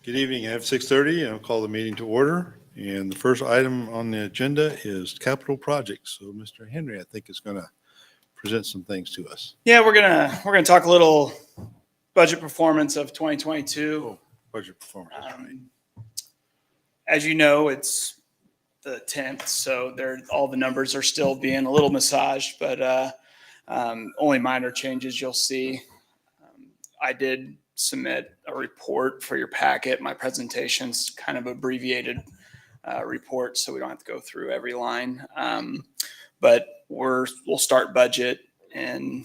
Good evening. I have 6:30. I'll call the meeting to order. And the first item on the agenda is capital projects. So Mr. Henry, I think, is going to present some things to us. Yeah, we're gonna talk a little budget performance of 2022. Oh, budget performance. That's right. As you know, it's the 10th, so all the numbers are still being a little massaged, but only minor changes you'll see. I did submit a report for your packet. My presentation's kind of abbreviated report, so we don't have to go through every line. But we'll start budget in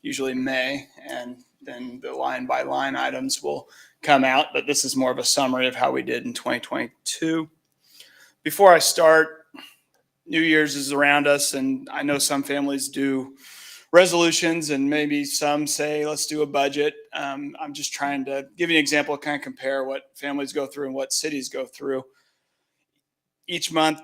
usually May, and then the line by line items will come out. But this is more of a summary of how we did in 2022. Before I start, New Year's is around us, and I know some families do resolutions, and maybe some say, let's do a budget. I'm just trying to give you an example, kind of compare what families go through and what cities go through. Each month,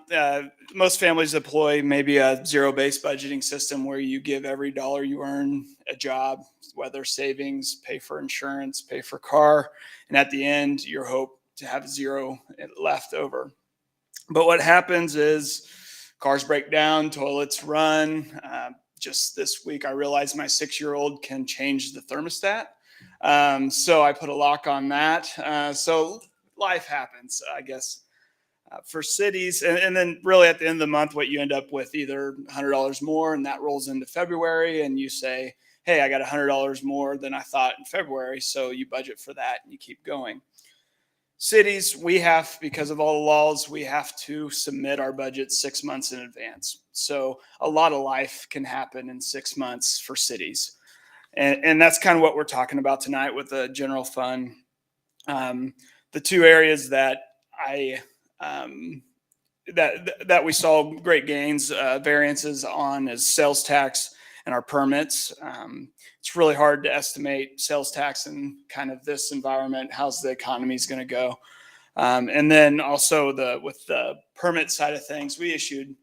most families deploy maybe a zero-based budgeting system where you give every dollar you earn a job, whether savings, pay for insurance, pay for car, and at the end, you hope to have zero left over. But what happens is cars break down, toilets run. Just this week, I realized my 6-year-old can change the thermostat. So I put a lock on that. So life happens, I guess. For cities, and then really at the end of the month, what you end up with either $100 more, and that rolls into February, and you say, hey, I got $100 more than I thought in February, so you budget for that and you keep going. Cities, because of all the laws, we have to submit our budget 6 months in advance. So a lot of life can happen in 6 months for cities. And that's kind of what we're talking about tonight with the general fund. The two areas that that we saw great gains, variances on is sales tax and our permits. It's really hard to estimate sales tax in kind of this environment. How's the economy is going to go? And then also with the permit side of things, we issued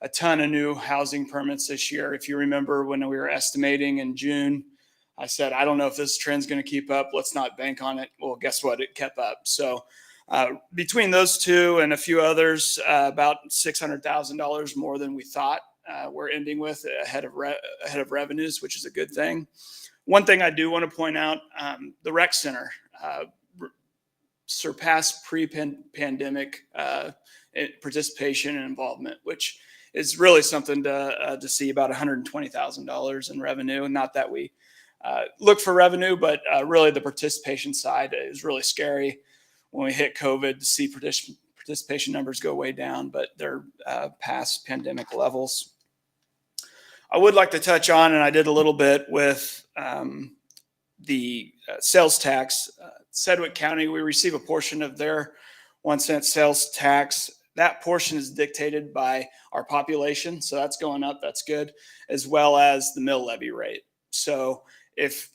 a ton of new housing permits this year. If you remember when we were estimating in June, I said, I don't know if this trend's going to keep up. Let's not bank on it. Well, guess what? It kept up. So between those two and a few others, about $600,000 more than we thought we're ending with ahead of revenues, which is a good thing. One thing I do want to point out, the rec center surpassed pre-pandemic participation and involvement, which is really something to see. About $120,000 in revenue. And not that we look for revenue, but really the participation side is really scary. When we hit COVID, to see participation numbers go way down, but they're past pandemic levels. I would like to touch on, and I did a little bit with the sales tax. Sedgwick County, we receive a portion of their 1 cent sales tax. That portion is dictated by our population, so that's going up, that's good, as well as the mill levy rate. So if,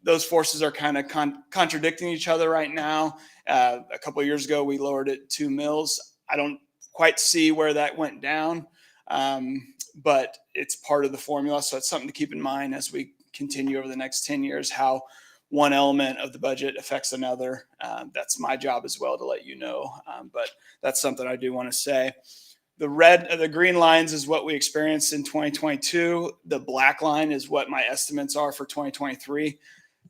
those forces are kind of contradicting each other right now. A couple of years ago, we lowered it 2 mills. I don't quite see where that went down, but it's part of the formula. So it's something to keep in mind as we continue over the next 10 years, how one element of the budget affects another. That's my job as well to let you know, but that's something I do want to say. The green lines is what we experienced in 2022. The black line is what my estimates are for 2023.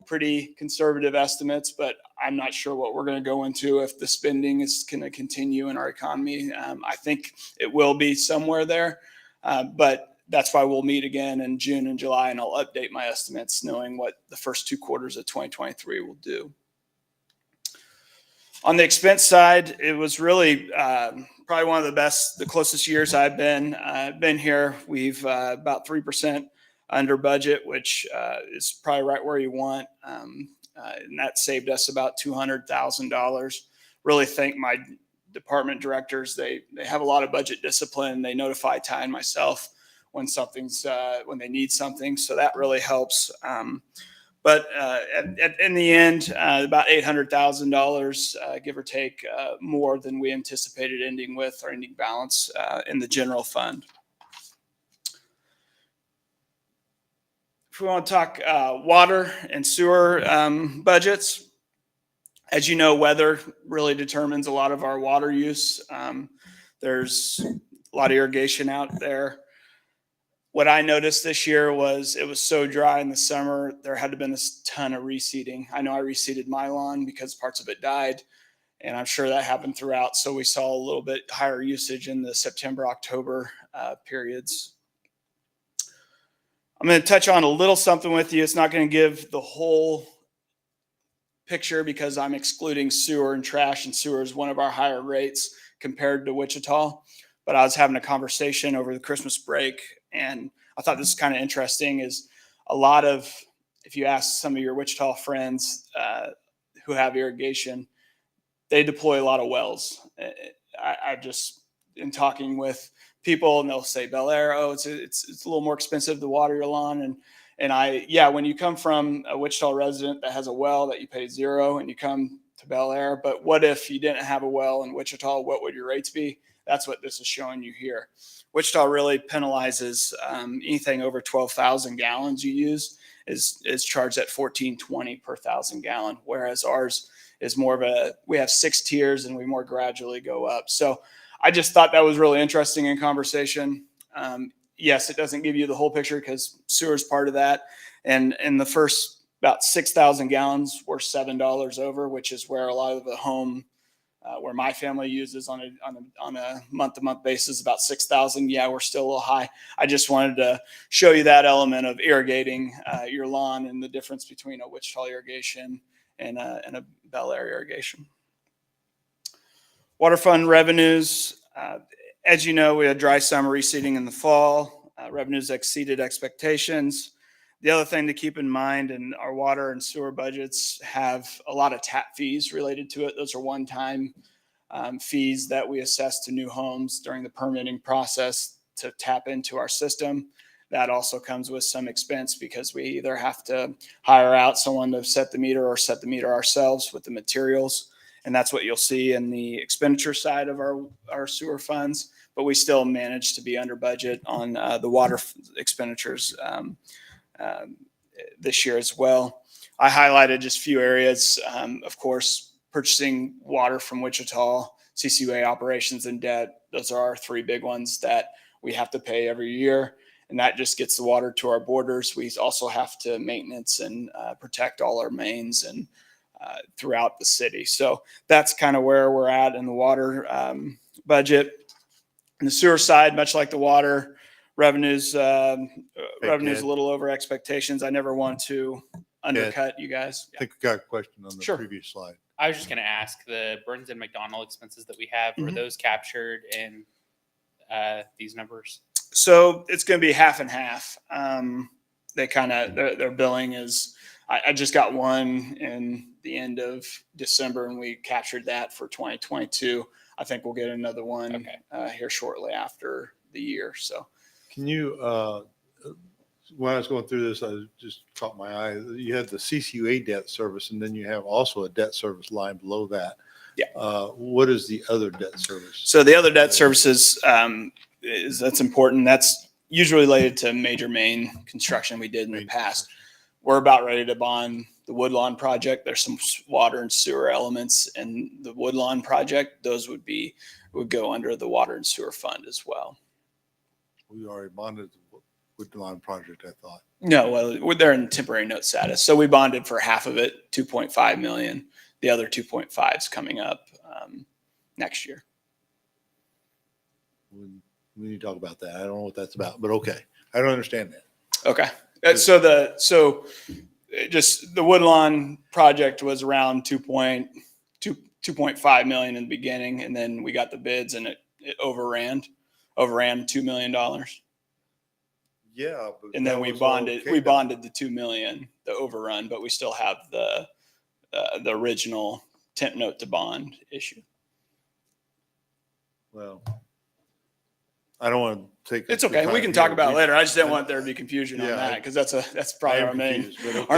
Pretty conservative estimates, but I'm not sure what we're going to go into if the spending is going to continue in our economy. I think it will be somewhere there, but that's why we'll meet again in June and July, and I'll update my estimates knowing what the first 2 quarters of 2023 will do. On the expense side, it was really probably one of the closest years I've been here. We've about 3% under budget, which is probably right where you want. And that saved us about $200,000. Really thank my department directors. They have a lot of budget discipline. They notify Ty and myself when when they need something. So that really helps. But in the end, about $800,000, give or take, more than we anticipated ending with our ending balance in the general fund. if we want to talk water and sewer budgets, as you know, weather really determines a lot of our water use. There's a lot of irrigation out there. What I noticed this year was it was so dry in the summer, there had to been a ton of reseeding. I know I reseeded my lawn because parts of it died, and I'm sure that happened throughout. So we saw a little bit higher usage in the September, October periods. I'm going to touch on a little something with you. It's not going to give the whole picture because I'm excluding sewer and trash, and sewer is one of our higher rates compared to Wichita. But I was having a conversation over the Christmas break, and I thought this is kind of interesting is a lot of, if you ask some of your Wichita friends who have irrigation, they deploy a lot of wells. I just, in talking with people, and they'll say Bel Aire, oh, it's a little more expensive to water your lawn. And when you come from a Wichita resident that has a well that you pay $0 and you come to Bel Aire, but what if you didn't have a well in Wichita? What would your rates be? That's what this is showing you here. Wichita really penalizes anything over 12,000 gallons you use is charged at $14.20 per 1,000 gallon, whereas ours is more of we have 6 tiers and we more gradually go up. So I just thought that was really interesting in conversation. Yes, it doesn't give you the whole picture because sewer is part of that. And in the first about 6,000 gallons, we're $7 over, which is where a lot of the home, where my family uses on a month-to-month basis, about 6,000. Yeah, we're still a little high. I just wanted to show you that element of irrigating your lawn and the difference between a Wichita irrigation and a Bel Aire irrigation. Water fund revenues. As you know, we had dry summer reseeding in the fall. Revenues exceeded expectations. The other thing to keep in mind, and our water and sewer budgets have a lot of tap fees related to it. Those are one-time fees that we assess to new homes during the permitting process to tap into our system. That also comes with some expense because we either have to hire out someone to set the meter or set the meter ourselves with the materials. And that's what you'll see in the expenditure side of our sewer funds. But we still manage to be under budget on the water expenditures this year as well. I highlighted just a few areas. Of course, purchasing water from Wichita, CCUA operations and debt. Those are our 3 big ones that we have to pay every year. And that just gets the water to our borders. We also have to maintenance and protect all our mains and throughout the city. So that's kind of where we're at in the water budget. On the sewer side, much like the water, revenues a little over expectations. I never want to undercut you guys. I think we got a question on the Sure. previous slide. I was just going to ask, the Burns and McDonald expenses that we have, are those captured in these numbers? So it's going to be half and half. They kind of, their billing is, I just got one in the end of December and we captured that for 2022. I think we'll get another one here shortly after the year. So Can you, when I was going through this, I just caught my eye. You had the CCUA debt service, and then you have also a debt service line below that. Yeah. What is the other debt service? So the other debt services, that's important. That's usually related to major main construction we did in the past. We're about ready to bond the Woodlawn project. There's some water and sewer elements in the Woodlawn project. Those would go under the water and sewer fund as well. We already bonded the Woodlawn project, I thought. No, well, they're in temporary note status. So we bonded for half of it, 2.5 million. The other 2.5 is coming up next year. We need to talk about that. I don't know what that's about, but okay. I don't understand that. Okay. So just the Woodlawn project was around 2.5 million in the beginning, and then we got the bids and it overran $2 million. Yeah. And then we bonded the 2 million, the overrun, but we still have the original temp note to bond issue. Well, I don't want to take. It's okay. We can talk about it later. I just didn't want there to be confusion on that because that's probably our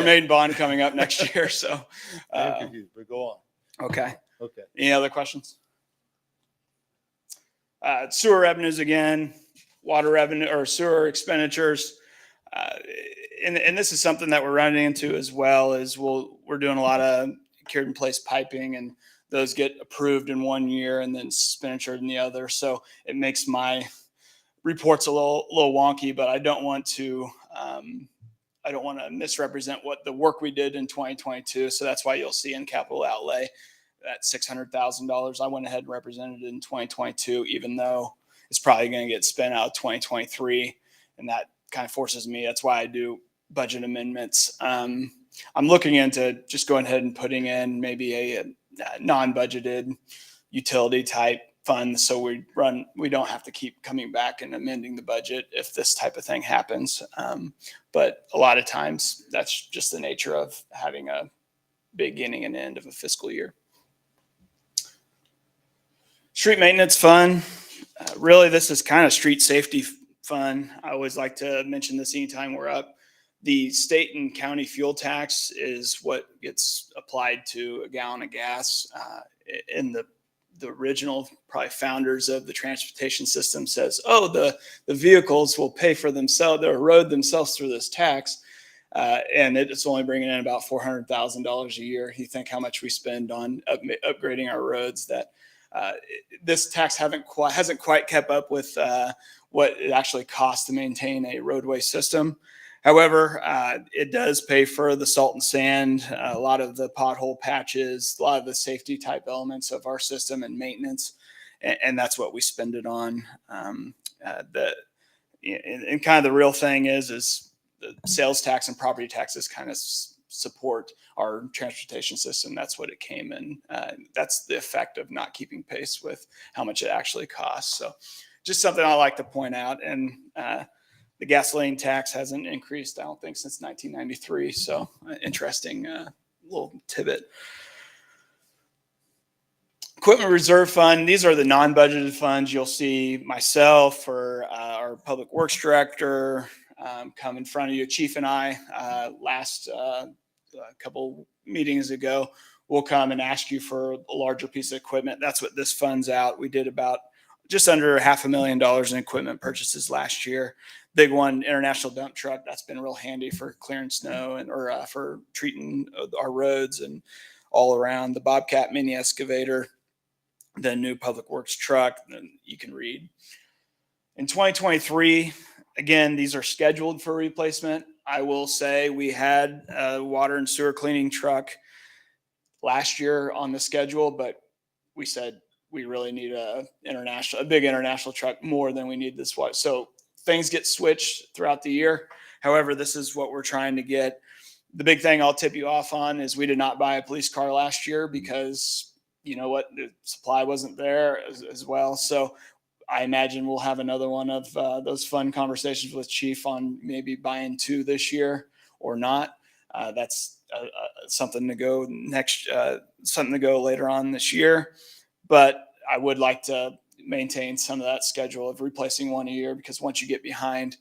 main bond coming up next year. So I'm confused, but go on. Okay. Okay. Any other questions? Sewer revenues again, water revenue or sewer expenditures. And this is something that we're running into as well. Is we're doing a lot of cured in place piping, and those get approved in 1 year and then expenditured in the other. So it makes my reports a little wonky. But I don't want to misrepresent what the work we did in 2022. So that's why you'll see in capital outlay that $600,000 I went ahead and represented in 2022, even though it's probably going to get spent out of 2023, and that kind of forces me. That's why I do budget amendments. I'm looking into just going ahead and putting in maybe a non-budgeted utility type fund, so we don't have to keep coming back and amending the budget if this type of thing happens. But a lot of times that's just the nature of having a beginning and end of a fiscal year. Street maintenance fund. Really, this is kind of street safety fund. I always like to mention this anytime we're up. The state and county fuel tax is what gets applied to a gallon of gas. In the original probably founders of the transportation system says, oh, the vehicles will pay for themselves, they'll erode themselves through this tax. And it's only bringing in about $400,000 a year. You think how much we spend on upgrading our roads, that this tax hasn't quite kept up with what it actually costs to maintain a roadway system. However, it does pay for the salt and sand, a lot of the pothole patches, a lot of the safety type elements of our system and maintenance, and that's what we spend it on. And kind of the real thing is the sales tax and property taxes kind of support our transportation system. That's what it came in. That's the effect of not keeping pace with how much it actually costs. So just something I like to point out. And the gasoline tax hasn't increased, I don't think, since 1993. So interesting little tidbit. Equipment reserve fund. These are the non-budgeted funds. You'll see myself or our public works director come in front of you. Chief and I last a couple meetings ago, we'll come and ask you for a larger piece of equipment. That's what this fund's out. We did about just under $500,000 in equipment purchases last year. Big one, international dump truck. That's been real handy for clearing snow or for treating our roads and all around. The Bobcat mini excavator, the new public works truck. And you can read. In 2023, again, these are scheduled for replacement. I will say we had a water and sewer cleaning truck last year on the schedule, but we said we really need a big international truck more than we need this one. So things get switched throughout the year. However, this is what we're trying to get. The big thing I'll tip you off on is we did not buy a police car last year because you know what, the supply wasn't there as well. So I imagine we'll have another one of those fun conversations with Chief on maybe buying 2 this year or not. That's something to go something to go later on this year. But I would like to maintain some of that schedule of replacing 1 a year, because once you get behind,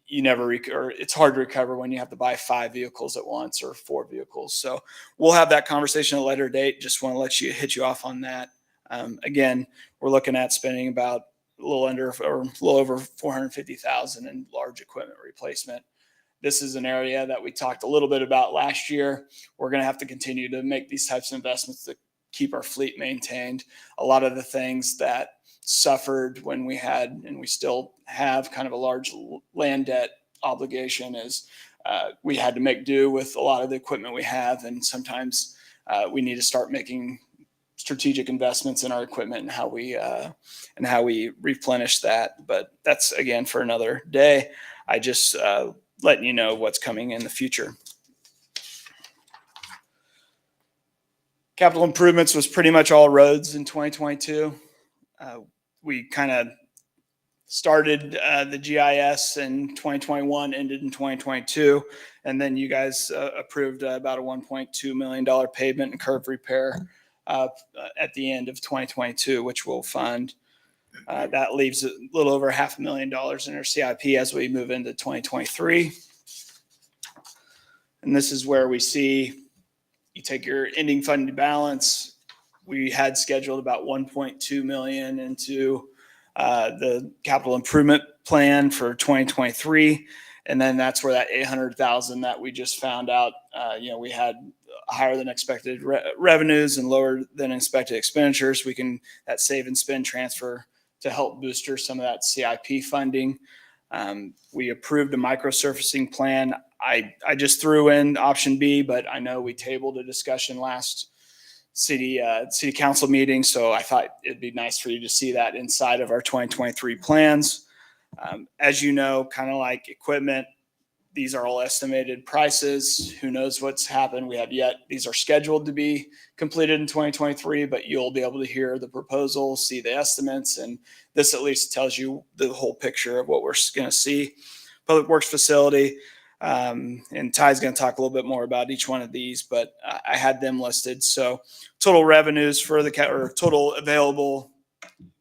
you never or it's hard to recover when you have to buy 5 vehicles at once or 4 vehicles. So we'll have that conversation at a later date. Just want to hit you off on that. Again, we're looking at spending about a little over $450,000 in large equipment replacement. This is an area that we talked a little bit about last year. We're going to have to continue to make these types of investments to keep our fleet maintained. A lot of the things that suffered when we had, and we still have, kind of a large land debt obligation is we had to make do with a lot of the equipment we have. And sometimes we need to start making strategic investments in our equipment and how we replenish that. But that's, again, for another day. I just letting you know what's coming in the future. Capital improvements was pretty much all roads in 2022. We kind of started the GIS in 2021, ended in 2022, and then you guys approved about a $1.2 million pavement and curb repair at the end of 2022, which we'll fund. That leaves a little over $500,000 in our CIP as we move into 2023. And this is where we see, you take your ending funding balance. We had scheduled about $1.2 million into the capital improvement plan for 2023. And then that's where that 800,000 that we just found out, we had higher than expected revenues and lower than expected expenditures. That save and spend transfer to help booster some of that CIP funding. We approved a microsurfacing plan. I just threw in option B, but I know we tabled a discussion last city council meeting. So I thought it'd be nice for you to see that inside of our 2023 plans. As you know, kind of like equipment, these are all estimated prices. Who knows what's happened? These are scheduled to be completed in 2023, but you'll be able to hear the proposal, see the estimates, and this at least tells you the whole picture of what we're going to see. Public Works facility, and Ty's going to talk a little bit more about each one of these, but I had them listed. So total revenues for total available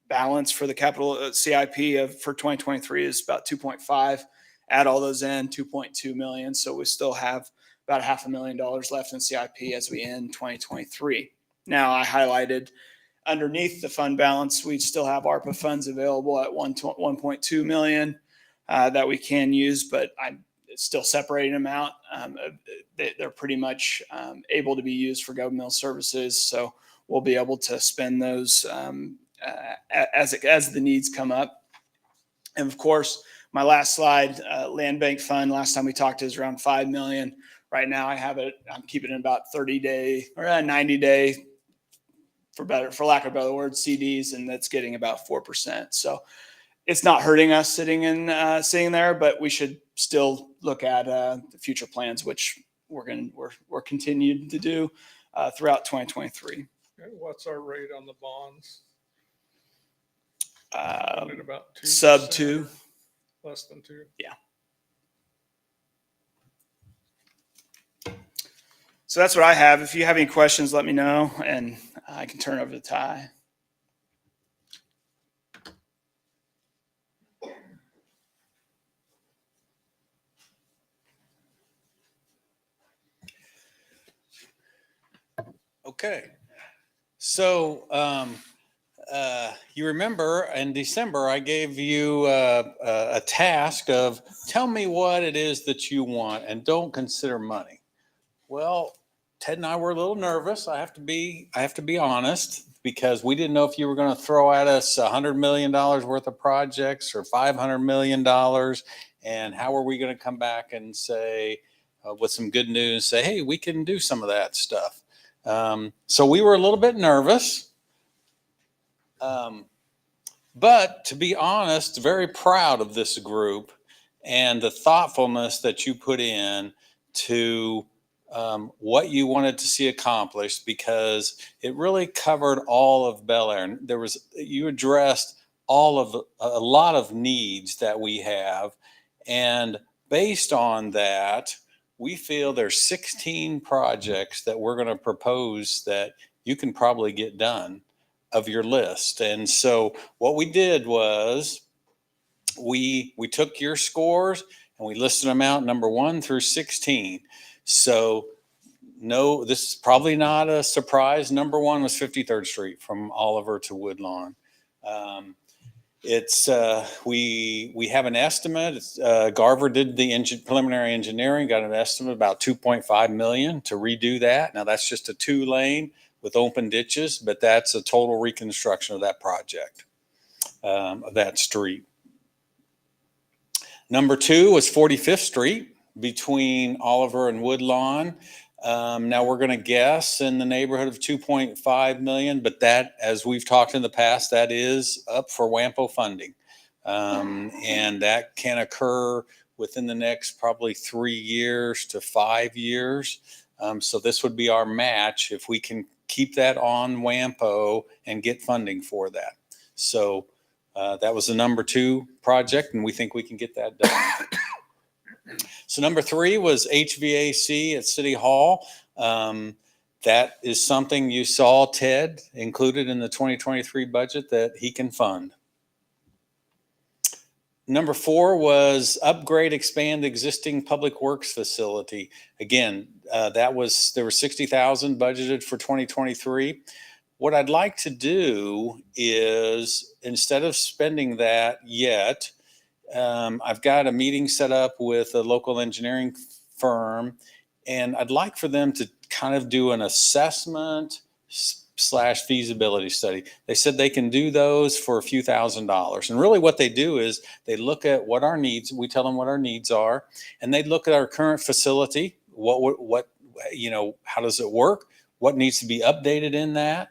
balance for the capital CIP for 2023 is about 2.5. Add all those in, 2.2 million. So we still have about $500,000 left in CIP as we end 2023. Now I highlighted underneath the fund balance, we still have ARPA funds available at 1.2 million that we can use, but I'm still separating them out. They're pretty much able to be used for governmental services. So we'll be able to spend those as the needs come up. And of course, my last slide, land bank fund, last time we talked is around 5 million. Right now I'm keeping it about 30-day or 90 day for lack of a better word, CDs, and that's getting about 4%. So it's not hurting us sitting there, but we should still look at the future plans, which we're continued to do throughout 2023. What's our rate on the bonds? About 2%, sub 2, less than 2. Yeah. So that's what I have. If you have any questions, let me know, and I can turn over to Ty. Okay. So you remember in December, I gave you a task of tell me what it is that you want and don't consider money. Well, Ted and I were a little nervous. I have to be honest, because we didn't know if you were going to throw at us $100 million worth of projects or $500 million. And how are we going to come back and say, with some good news, say, hey, we can do some of that stuff. So we were a little bit nervous. But to be honest, very proud of this group and the thoughtfulness that you put in to what you wanted to see accomplished, because it really covered all of Bel Aire. You addressed a lot of needs that we have. And based on that, we feel there's 16 projects that we're going to propose that you can probably get done of your list. And so what we did was we took your scores and we listed them out number 1 through 16. So no, this is probably not a surprise. Number 1 was 53rd Street from Oliver to Woodlawn. We have an estimate. Garver did the preliminary engineering, got an estimate about 2.5 million to redo that. Now that's just a 2-lane with open ditches, but that's a total reconstruction of that project, of that street. Number 2 was 45th Street between Oliver and Woodlawn. Now we're going to guess in the neighborhood of 2.5 million, but that, as we've talked in the past, that is up for WAMPO funding. And that can occur within the next probably 3 years to 5 years. So this would be our match if we can keep that on WAMPO and get funding for that. So that was the number 2 project, and we think we can get that done. So number 3 was HVAC at City Hall. That is something you saw Ted included in the 2023 budget that he can fund. Number 4 was upgrade, expand existing public works facility. Again, there was $60,000 budgeted for 2023. What I'd like to do is, instead of spending that yet, I've got a meeting set up with a local engineering firm, and I'd like for them to kind of do an assessment / feasibility study. They said they can do those for a few $1,000s. And really what they do is they look at what our needs, we tell them what our needs are, and they look at our current facility, what how does it work? What needs to be updated in that?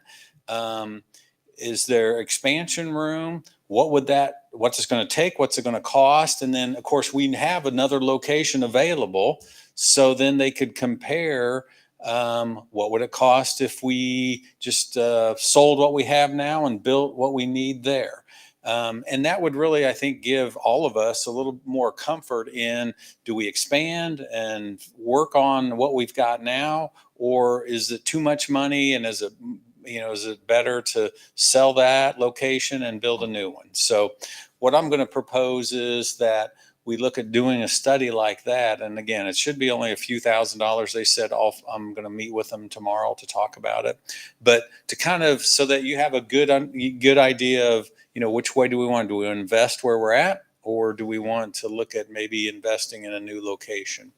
Is there expansion room? What's it going to take? What's it going to cost? And then of course we have another location available. So then they could compare what would it cost if we just sold what we have now and built what we need there. And that would really, I think, give all of us a little more comfort in, do we expand and work on what we've got now? Or is it too much money? And is it better to sell that location and build a new one? So what I'm going to propose is that we look at doing a study like that. And again, it should be only a few $1,000s. They said I'm going to meet with them tomorrow to talk about it. But to kind of, so that you have a good idea of, which way do we want? Do we invest where we're at? Or do we want to look at maybe investing in a new location?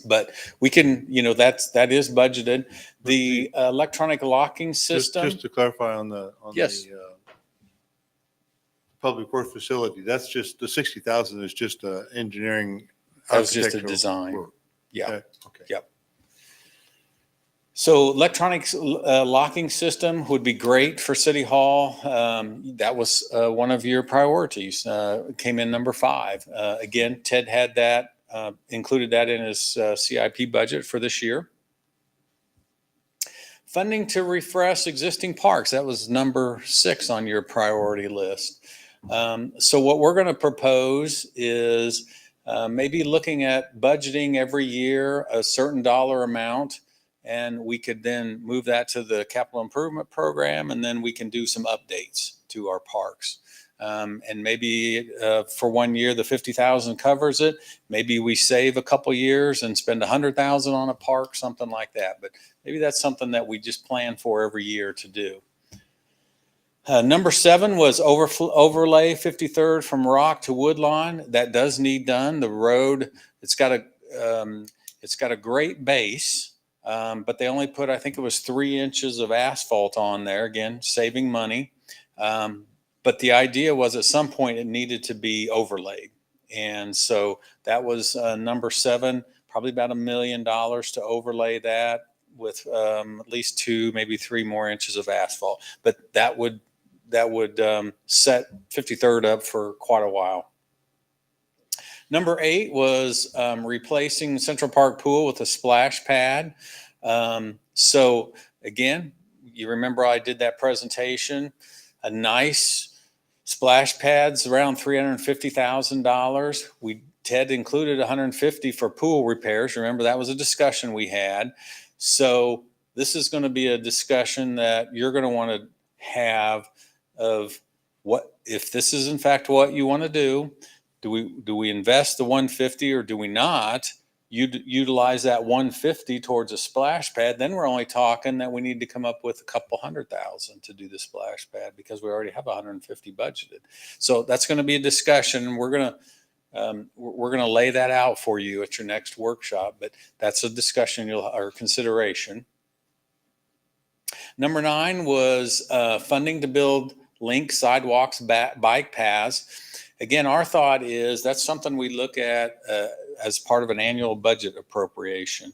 But we can, that is budgeted. The electronic locking system. Just to clarify on the Yes. Public work facility, that's just the 60,000 is just engineering. That was just a architectural design. work. Yeah. Okay. Yep. So electronic locking system would be great for City Hall. That was one of your priorities. Came in number 5. Again, Ted had that, included that in his CIP budget for this year. Funding to refresh existing parks. That was number 6 on your priority list. So what we're going to propose is maybe looking at budgeting every year a certain dollar amount, and we could then move that to the capital improvement program, and then we can do some updates to our parks. And maybe for 1 year, the 50,000 covers it. Maybe we save a couple years and spend 100,000 on a park, something like that. But maybe that's something that we just plan for every year to do. Number 7 was overlay 53rd from Rock to Woodlawn. That does need done. The road, it's got a great base, but they only put, I think it was 3 inches of asphalt on there. Again, saving money. But the idea was at some point it needed to be overlaid. And so that was number 7, probably about $1 million to overlay that with at least 2, maybe 3 more inches of asphalt. But that would set 53rd up for quite a while. Number 8 was replacing Central Park Pool with a splash pad. So again, you remember I did that presentation. A nice splash pad's around $350,000. Ted included $150 for pool repairs. Remember, that was a discussion we had. So this is going to be a discussion that you're going to want to have of what, if this is in fact what you want to do, do we invest the $150 or do we not? Utilize that $150 towards a splash pad, then we're only talking that we need to come up with a couple $100,000 to do the splash pad because we already have $150 budgeted. So that's going to be a discussion. We're going to lay that out for you at your next workshop, but that's a discussion or consideration. Number 9 was funding to build link sidewalks, bike paths. Again, our thought is that's something we look at as part of an annual budget appropriation.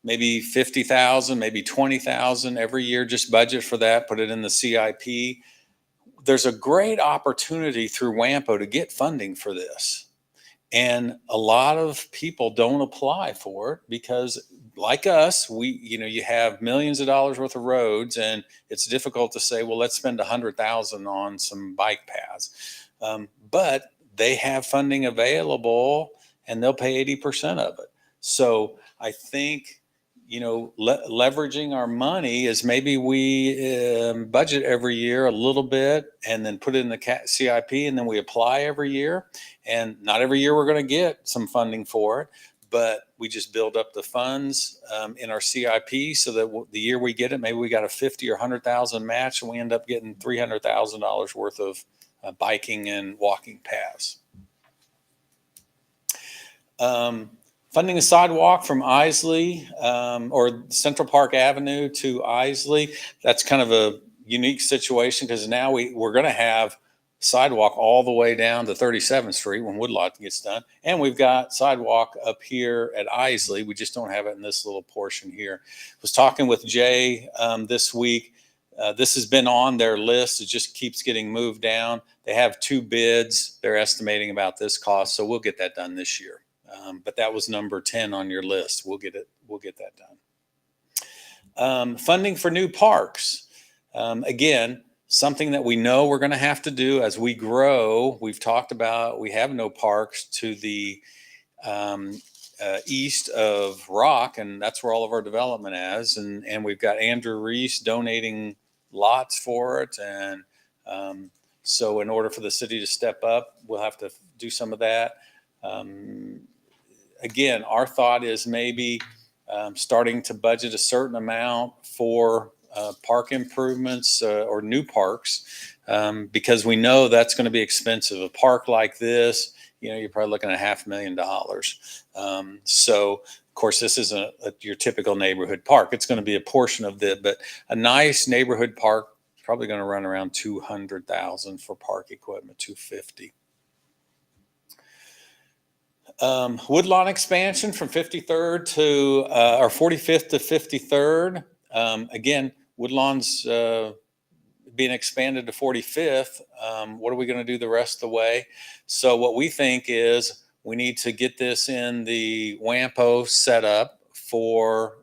Maybe 50,000, maybe 20,000 every year, just budget for that, put it in the CIP. There's a great opportunity through WAMPO to get funding for this. And a lot of people don't apply for it because, like us, you have millions of dollars worth of roads, and it's difficult to say, well, let's spend 100,000 on some bike paths. But they have funding available, and they'll pay 80% of it. So I think, leveraging our money is maybe we budget every year a little bit and then put it in the CIP, and then we apply every year. And not every year we're going to get some funding for it, but we just build up the funds in our CIP so that the year we get it, maybe we got a 50 or 100,000 match, and we end up getting $300,000 worth of biking and walking paths. Funding a sidewalk from Isley or Central Park Avenue to Isley. That's kind of a unique situation because now we're going to have sidewalk all the way down to 37th Street when Woodlot gets done. And we've got sidewalk up here at Isley. We just don't have it in this little portion here. I was talking with Jay this week. This has been on their list. It just keeps getting moved down. They have 2 bids. They're estimating about this cost. So we'll get that done this year. But that was number 10 on your list. We'll get that done. Funding for new parks. Again, something that we know we're going to have to do as we grow. We've talked about, we have no parks to the east of Rock, and that's where all of our development is. And we've got Andrew Reese donating lots for it. And so in order for the city to step up, we'll have to do some of that. Again, our thought is maybe starting to budget a certain amount for park improvements or new parks because we know that's going to be expensive. A park like this, you're probably looking at $500,000. So, of course, this isn't your typical neighborhood park. It's going to be a portion of it, but a nice neighborhood park is probably going to run around $200,000 for park equipment, $250,000. Woodlawn expansion from 53rd to or 45th to 53rd. Again, Woodlawn's being expanded to 45th. What are we going to do the rest of the way? So what we think is we need to get this in the WAMPO setup for,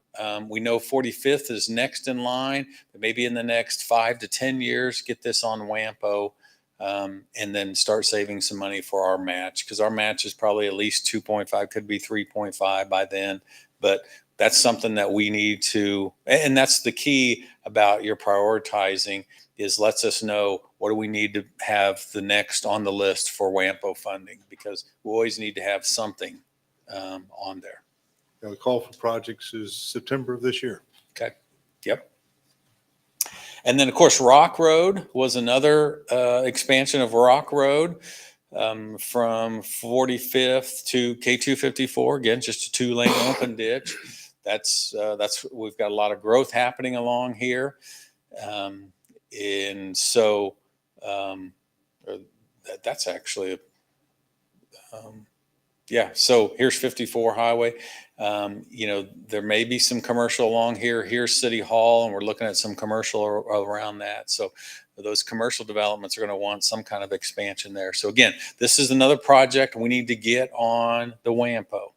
we know 45th is next in line, but maybe in the next 5 to 10 years, get this on WAMPO. And then start saving some money for our match, because our match is probably at least 2.5, could be 3.5 by then. But that's something that we need to, and that's the key about your prioritizing, is lets us know what do we need to have the next on the list for WAMPO funding, because we always need to have something on there. The call for projects is September of this year. Okay. Yep. And then, of course, Rock Road was another expansion of Rock Road from 45th to K254. Again, just a 2-lane open ditch. That's we've got a lot of growth happening along here, and so that's actually yeah. So here's 54 highway. There may be some commercial along here. Here's City Hall, and we're looking at some commercial around that. So those commercial developments are going to want some kind of expansion there. So again, this is another project we need to get on the WAMPO.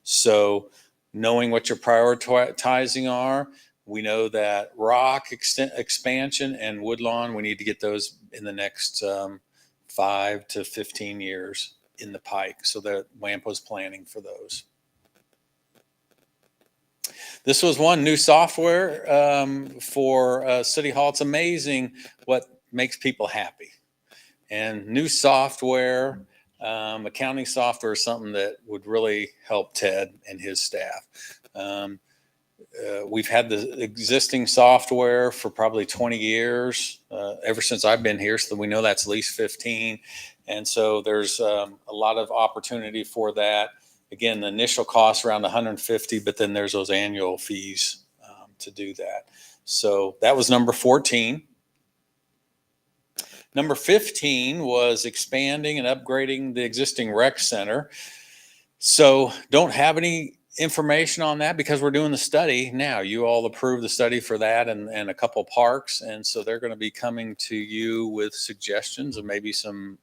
So knowing what your prioritizing are, we know that Rock expansion and Woodlawn, we need to get those in the next 5 to 15 years in the pike. So that WAMPO's planning for those. This was one new software for City Hall. It's amazing what makes people happy. And new software, accounting software is something that would really help Ted and his staff. We've had the existing software for probably 20 years, ever since I've been here. So we know that's at least 15. And so there's a lot of opportunity for that. Again, the initial cost around 150, but then there's those annual fees to do that. So that was number 14. Number 15 was expanding and upgrading the existing rec center. So don't have any information on that because we're doing the study now. You all approved the study for that and a couple parks. And so they're going to be coming to you with suggestions of maybe some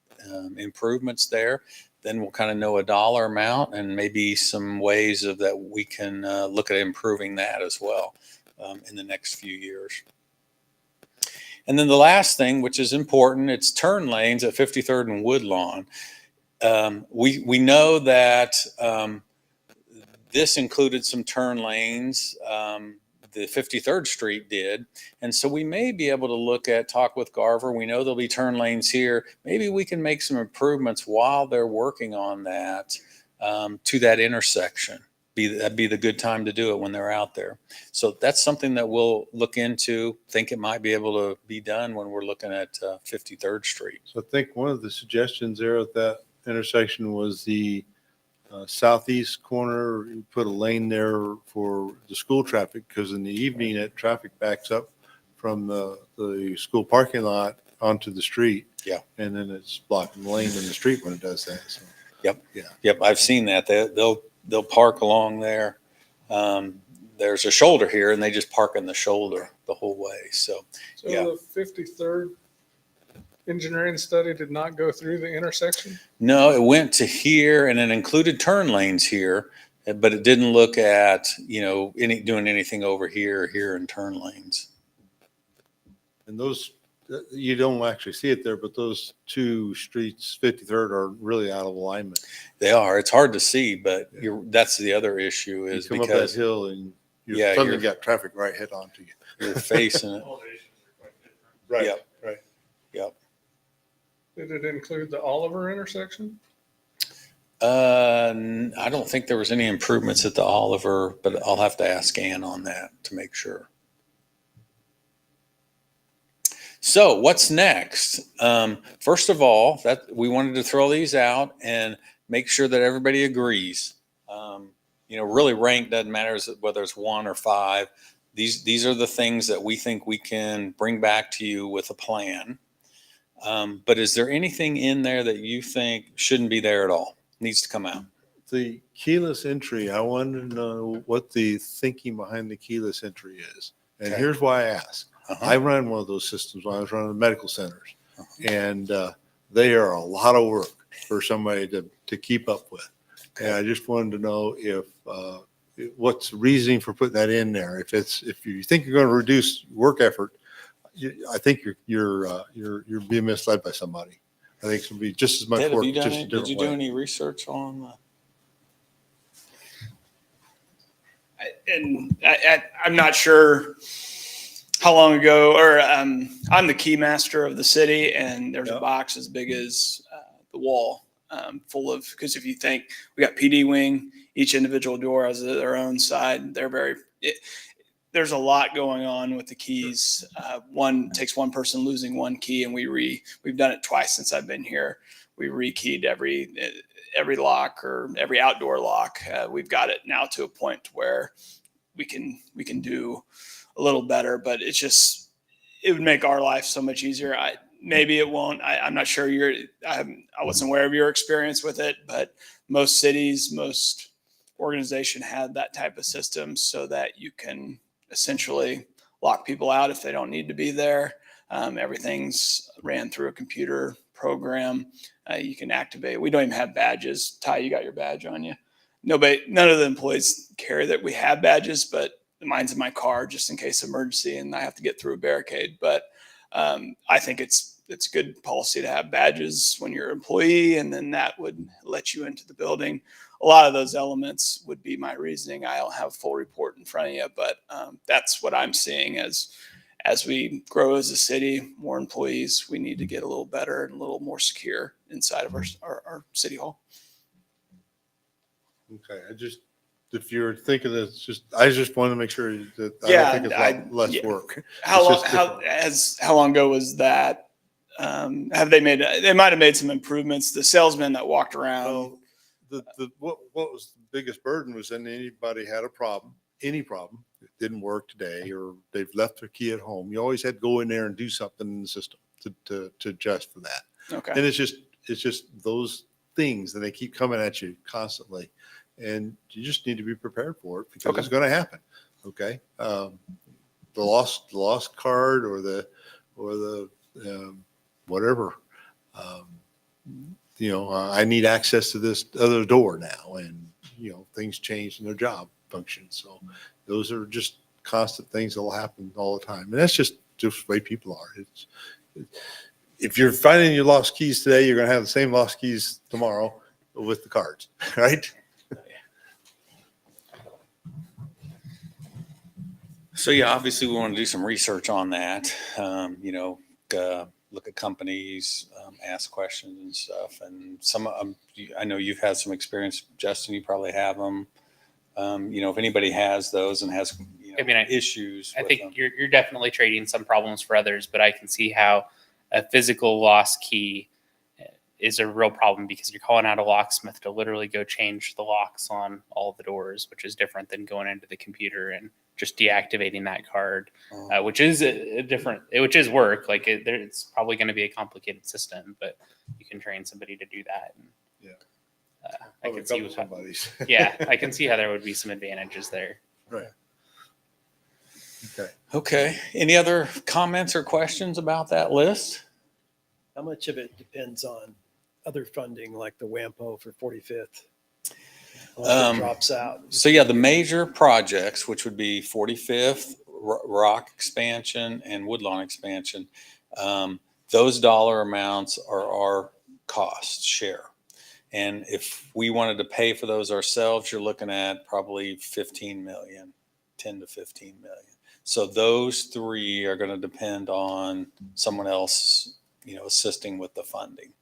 improvements there. Then we'll kind of know a dollar amount and maybe some ways of that we can look at improving that as well in the next few years. And then the last thing, which is important, it's turn lanes at 53rd and Woodlawn. We know that this included some turn lanes. The 53rd Street did. And so we may be able to talk with Garver. We know there'll be turn lanes here. Maybe we can make some improvements while they're working on that to that intersection. that'd be the good time to do it when they're out there. So that's something that we'll look into. Think it might be able to be done when we're looking at 53rd Street. So I think one of the suggestions there at that intersection was the southeast corner, you put a lane there for the school traffic, because in the evening, that traffic backs up from the school parking lot onto the street. Yeah. And then it's blocking the lane in the street when it does that. So, Yep, I've seen that. They'll park along there. There's a shoulder here, and they just park in the shoulder the whole way. So So Yeah. the 53rd engineering study did not go through the intersection? no, it went to here, and it included turn lanes here, but it didn't look at doing anything over here or here in turn lanes. and those, you don't actually see it there, but those two streets, 53rd, are really out of alignment. They are. It's hard to see, but that's the other issue You is come up that because hill and you Yeah, suddenly you're- got traffic right head onto you. you're facing it. Right, Yep. right. Yep. Did it include the Oliver intersection? I don't think there was any improvements at the Oliver, but I'll have to ask Ann on that to make sure. So what's next? First of all, that we wanted to throw these out and make sure that everybody agrees. Really rank doesn't matter whether it's 1 or 5. These are the things that we think we can bring back to you with a plan. But is there anything in there that you think shouldn't be there at all? Needs to come out? The keyless entry, I wanted to know what the thinking behind the keyless entry is. And Okay. here's why I ask. Uh-huh. I ran one of those systems when I was running the medical centers. And they are a lot of work for somebody to keep up with. And I just wanted to know if what's the reasoning for putting that in there? If you think you're going to reduce work effort, I think you're being misled by somebody. I think it's going to be just as much Ted, work, have you just done a did different you do way. any research on? I'm not sure how long ago, or I'm the key master of the city, and there's Yeah. a box as big as the wall full of, because if you think we got PD wing, each individual door has their own side. There's a lot going on with the keys. One takes one person losing one key, and we've done it twice since I've been here. We rekeyed every lock or every outdoor lock. We've got it now to a point where we can do a little better, but it would make our life so much easier. Maybe it won't. I'm not sure. I wasn't aware of your experience with it, but most cities, most organization had that type of system so that you can essentially lock people out if they don't need to be there. Everything's ran through a computer program. You can activate. We don't even have badges. Ty, you got your badge on you. None of the employees carry that we have badges, but mine's in my car just in case emergency and I have to get through a barricade. But I think it's good policy to have badges when you're an employee, and then that would let you into the building. A lot of those elements would be my reasoning. I don't have a full report in front of you, but that's what I'm seeing as we grow as a city, more employees, we need to get a little better and a little more secure inside of our city hall. Okay, if you're thinking that I just want to make sure that I Yeah, don't think it's less work. How It's long? just How long ago was that? Have they made? They might have made some improvements. The salesman that walked around. Well, what was the biggest burden was when anybody had a problem, any problem, it didn't work today, or they've left their key at home. You always had to go in there and do something in the system to adjust for that. Okay. And it's just those things that they keep coming at you constantly. And you just need to be prepared for it because it's going to happen. Okay. The lost card or the whatever, I need access to this other door now, and things change in their job function. So those are just constant things that will happen all the time. And that's just the way people are. If you're finding your lost keys today, you're going to have the same lost keys tomorrow with the cards, right? So yeah, obviously we want to do some research on that. Look at companies, ask questions and stuff. And I know you've had some experience, Justin. You probably have them. If anybody has those and has, I mean, issues I with think them. you're definitely trading some problems for others, but I can see how a physical lost key is a real problem because you're calling out a locksmith to literally go change the locks on all the doors, which is different than going into the computer and just deactivating that card, which is which is work. Like it's probably going to be a complicated system, but you can train somebody to do that. And, I can see somebody's. yeah, I can see how there would be some advantages there. Right. Okay. Okay. Any other comments or questions about that list? How much of it depends on other funding like the WAMPO for 45th? How much it drops out. So yeah, the major projects, which would be 45th, Rock expansion and Woodlawn expansion, those dollar amounts are our cost share. And if we wanted to pay for those ourselves, you're looking at probably 15 million, 10 to 15 million. So those three are going to depend on someone else, assisting with the funding.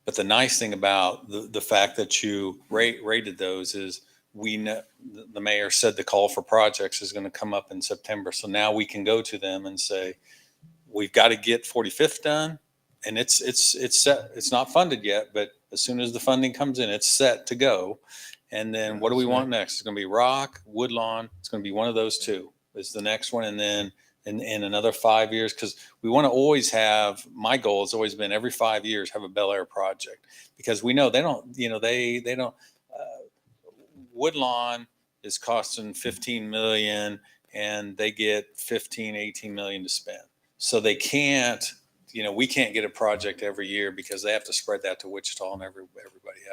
But the nice thing about the fact that you rated those is we know the mayor said the call for projects is going to come up in September. So now we can go to them and say, we've got to get 45th done. And it's set. It's not funded yet, but as soon as the funding comes in, it's set to go. And then what do we want next? It's going to be Rock, Woodlawn. It's going to be one of those two is the next one. And then in another 5 years, because we want to always have, my goal has always been every 5 years have a Bel Aire project, because we know they don't, they don't, Woodlawn is costing 15 million and they get 15, 18 million to spend. So they can't, we can't get a project every year because they have to spread that to Wichita and everybody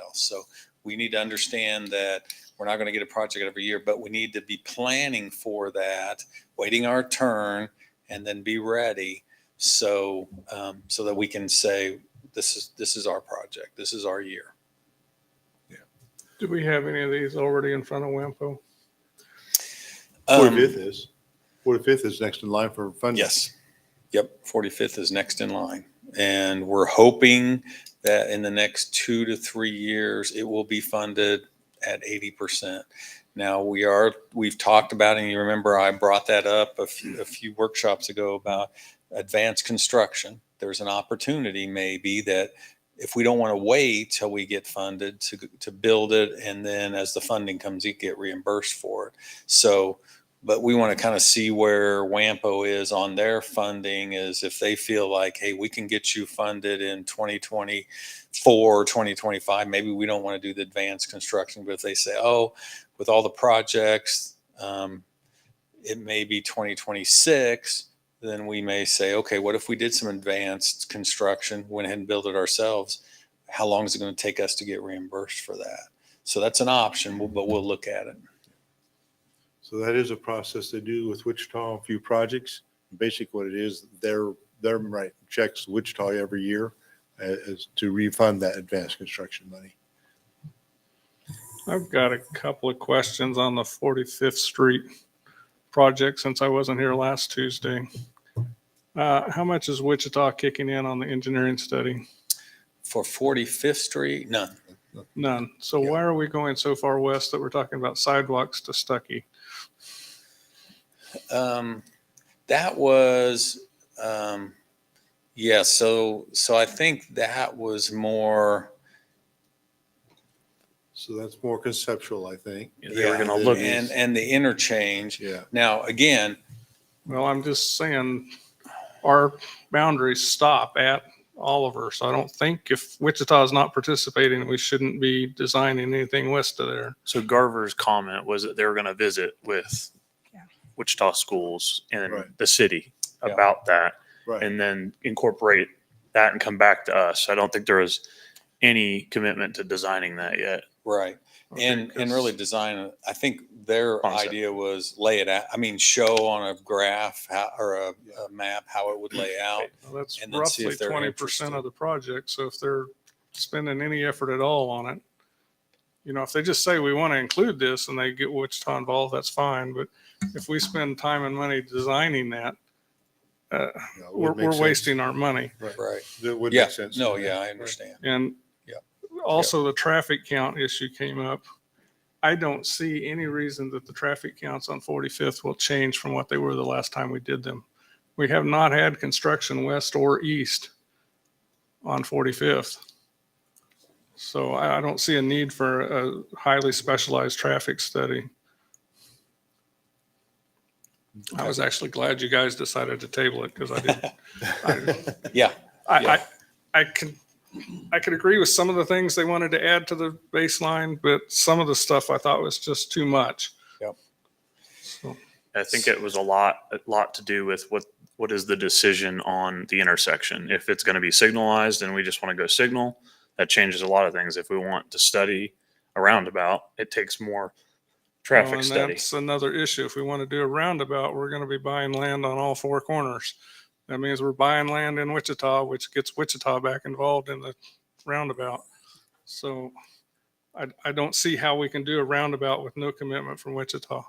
else. So we need to understand that we're not going to get a project every year, but we need to be planning for that, waiting our turn, and then be ready. So that we can say, this is our project. This is our year. Do we have any of these already in front of WAMPO? 45th is next in line for funding. Yes. Yep. 45th is next in line. And we're hoping that in the next 2 to 3 years, it will be funded at 80%. Now we've talked about it, and you remember I brought that up a few workshops ago about advanced construction. There's an opportunity maybe that if we don't want to wait till we get funded to build it, and then as the funding comes, you get reimbursed for it. So, but we want to kind of see where WAMPO is on their funding, is if they feel like, hey, we can get you funded in 2024, 2025, maybe we don't want to do the advanced construction. But if they say, oh, with all the projects, it may be 2026, then we may say, okay, what if we did some advanced construction, went ahead and built it ourselves? How long is it going to take us to get reimbursed for that? So that's an option, but we'll look at it. So that is a process they do with Wichita on a few projects. Basically what it is, they're writing checks to Wichita every year as to refund that advanced construction money. I've got a couple of questions on the 45th Street project since I wasn't here last Tuesday. How much is Wichita kicking in on the engineering study? For 45th Street, none. None. So why are we going so far west that we're talking about sidewalks to Stuckey? That was, yeah. So I think that was more. So that's more conceptual, I think. They were going to look. And the interchange. Yeah. Now, again, Well, I'm just saying our boundaries stop at Oliver. So I don't think if Wichita is not participating, we shouldn't be designing anything west of there. So Garver's comment was that they were going to visit with Wichita schools and Right. the city Yeah. about that, Right. and then incorporate that and come back to us. I don't think there was any commitment to designing that yet. right. Okay, And 'cause- really design, I think their Concept. idea was lay it out. I mean, show on a graph or a map how it would lay out. Well, that's And then see roughly if they're 20% interested. of the project. So if they're spending any effort at all on it, if they just say we want to include this and they get Wichita involved, that's fine. But if we spend time and money designing that, Yeah, it would we're make sense. wasting our money. Right. That would Yeah. make sense. No, yeah, I understand. And Yeah. also the traffic count issue came up. I don't see any reason that the traffic counts on 45th will change from what they were the last time we did them. We have not had construction west or east on 45th. So I don't see a need for a highly specialized traffic study. I was actually glad you guys decided to table it because I did. Yeah. I could agree with some of the things they wanted to add to the baseline, but some of the stuff I thought was just too much. Yep. So, I think it was a lot to do with what is the decision on the intersection. If it's going to be signalized and we just want to go signal, that changes a lot of things. If we want to study a roundabout, it takes more traffic and study. that's another issue. If we want to do a roundabout, we're going to be buying land on all four corners. That means we're buying land in Wichita, which gets Wichita back involved in the roundabout. So I don't see how we can do a roundabout with no commitment from Wichita.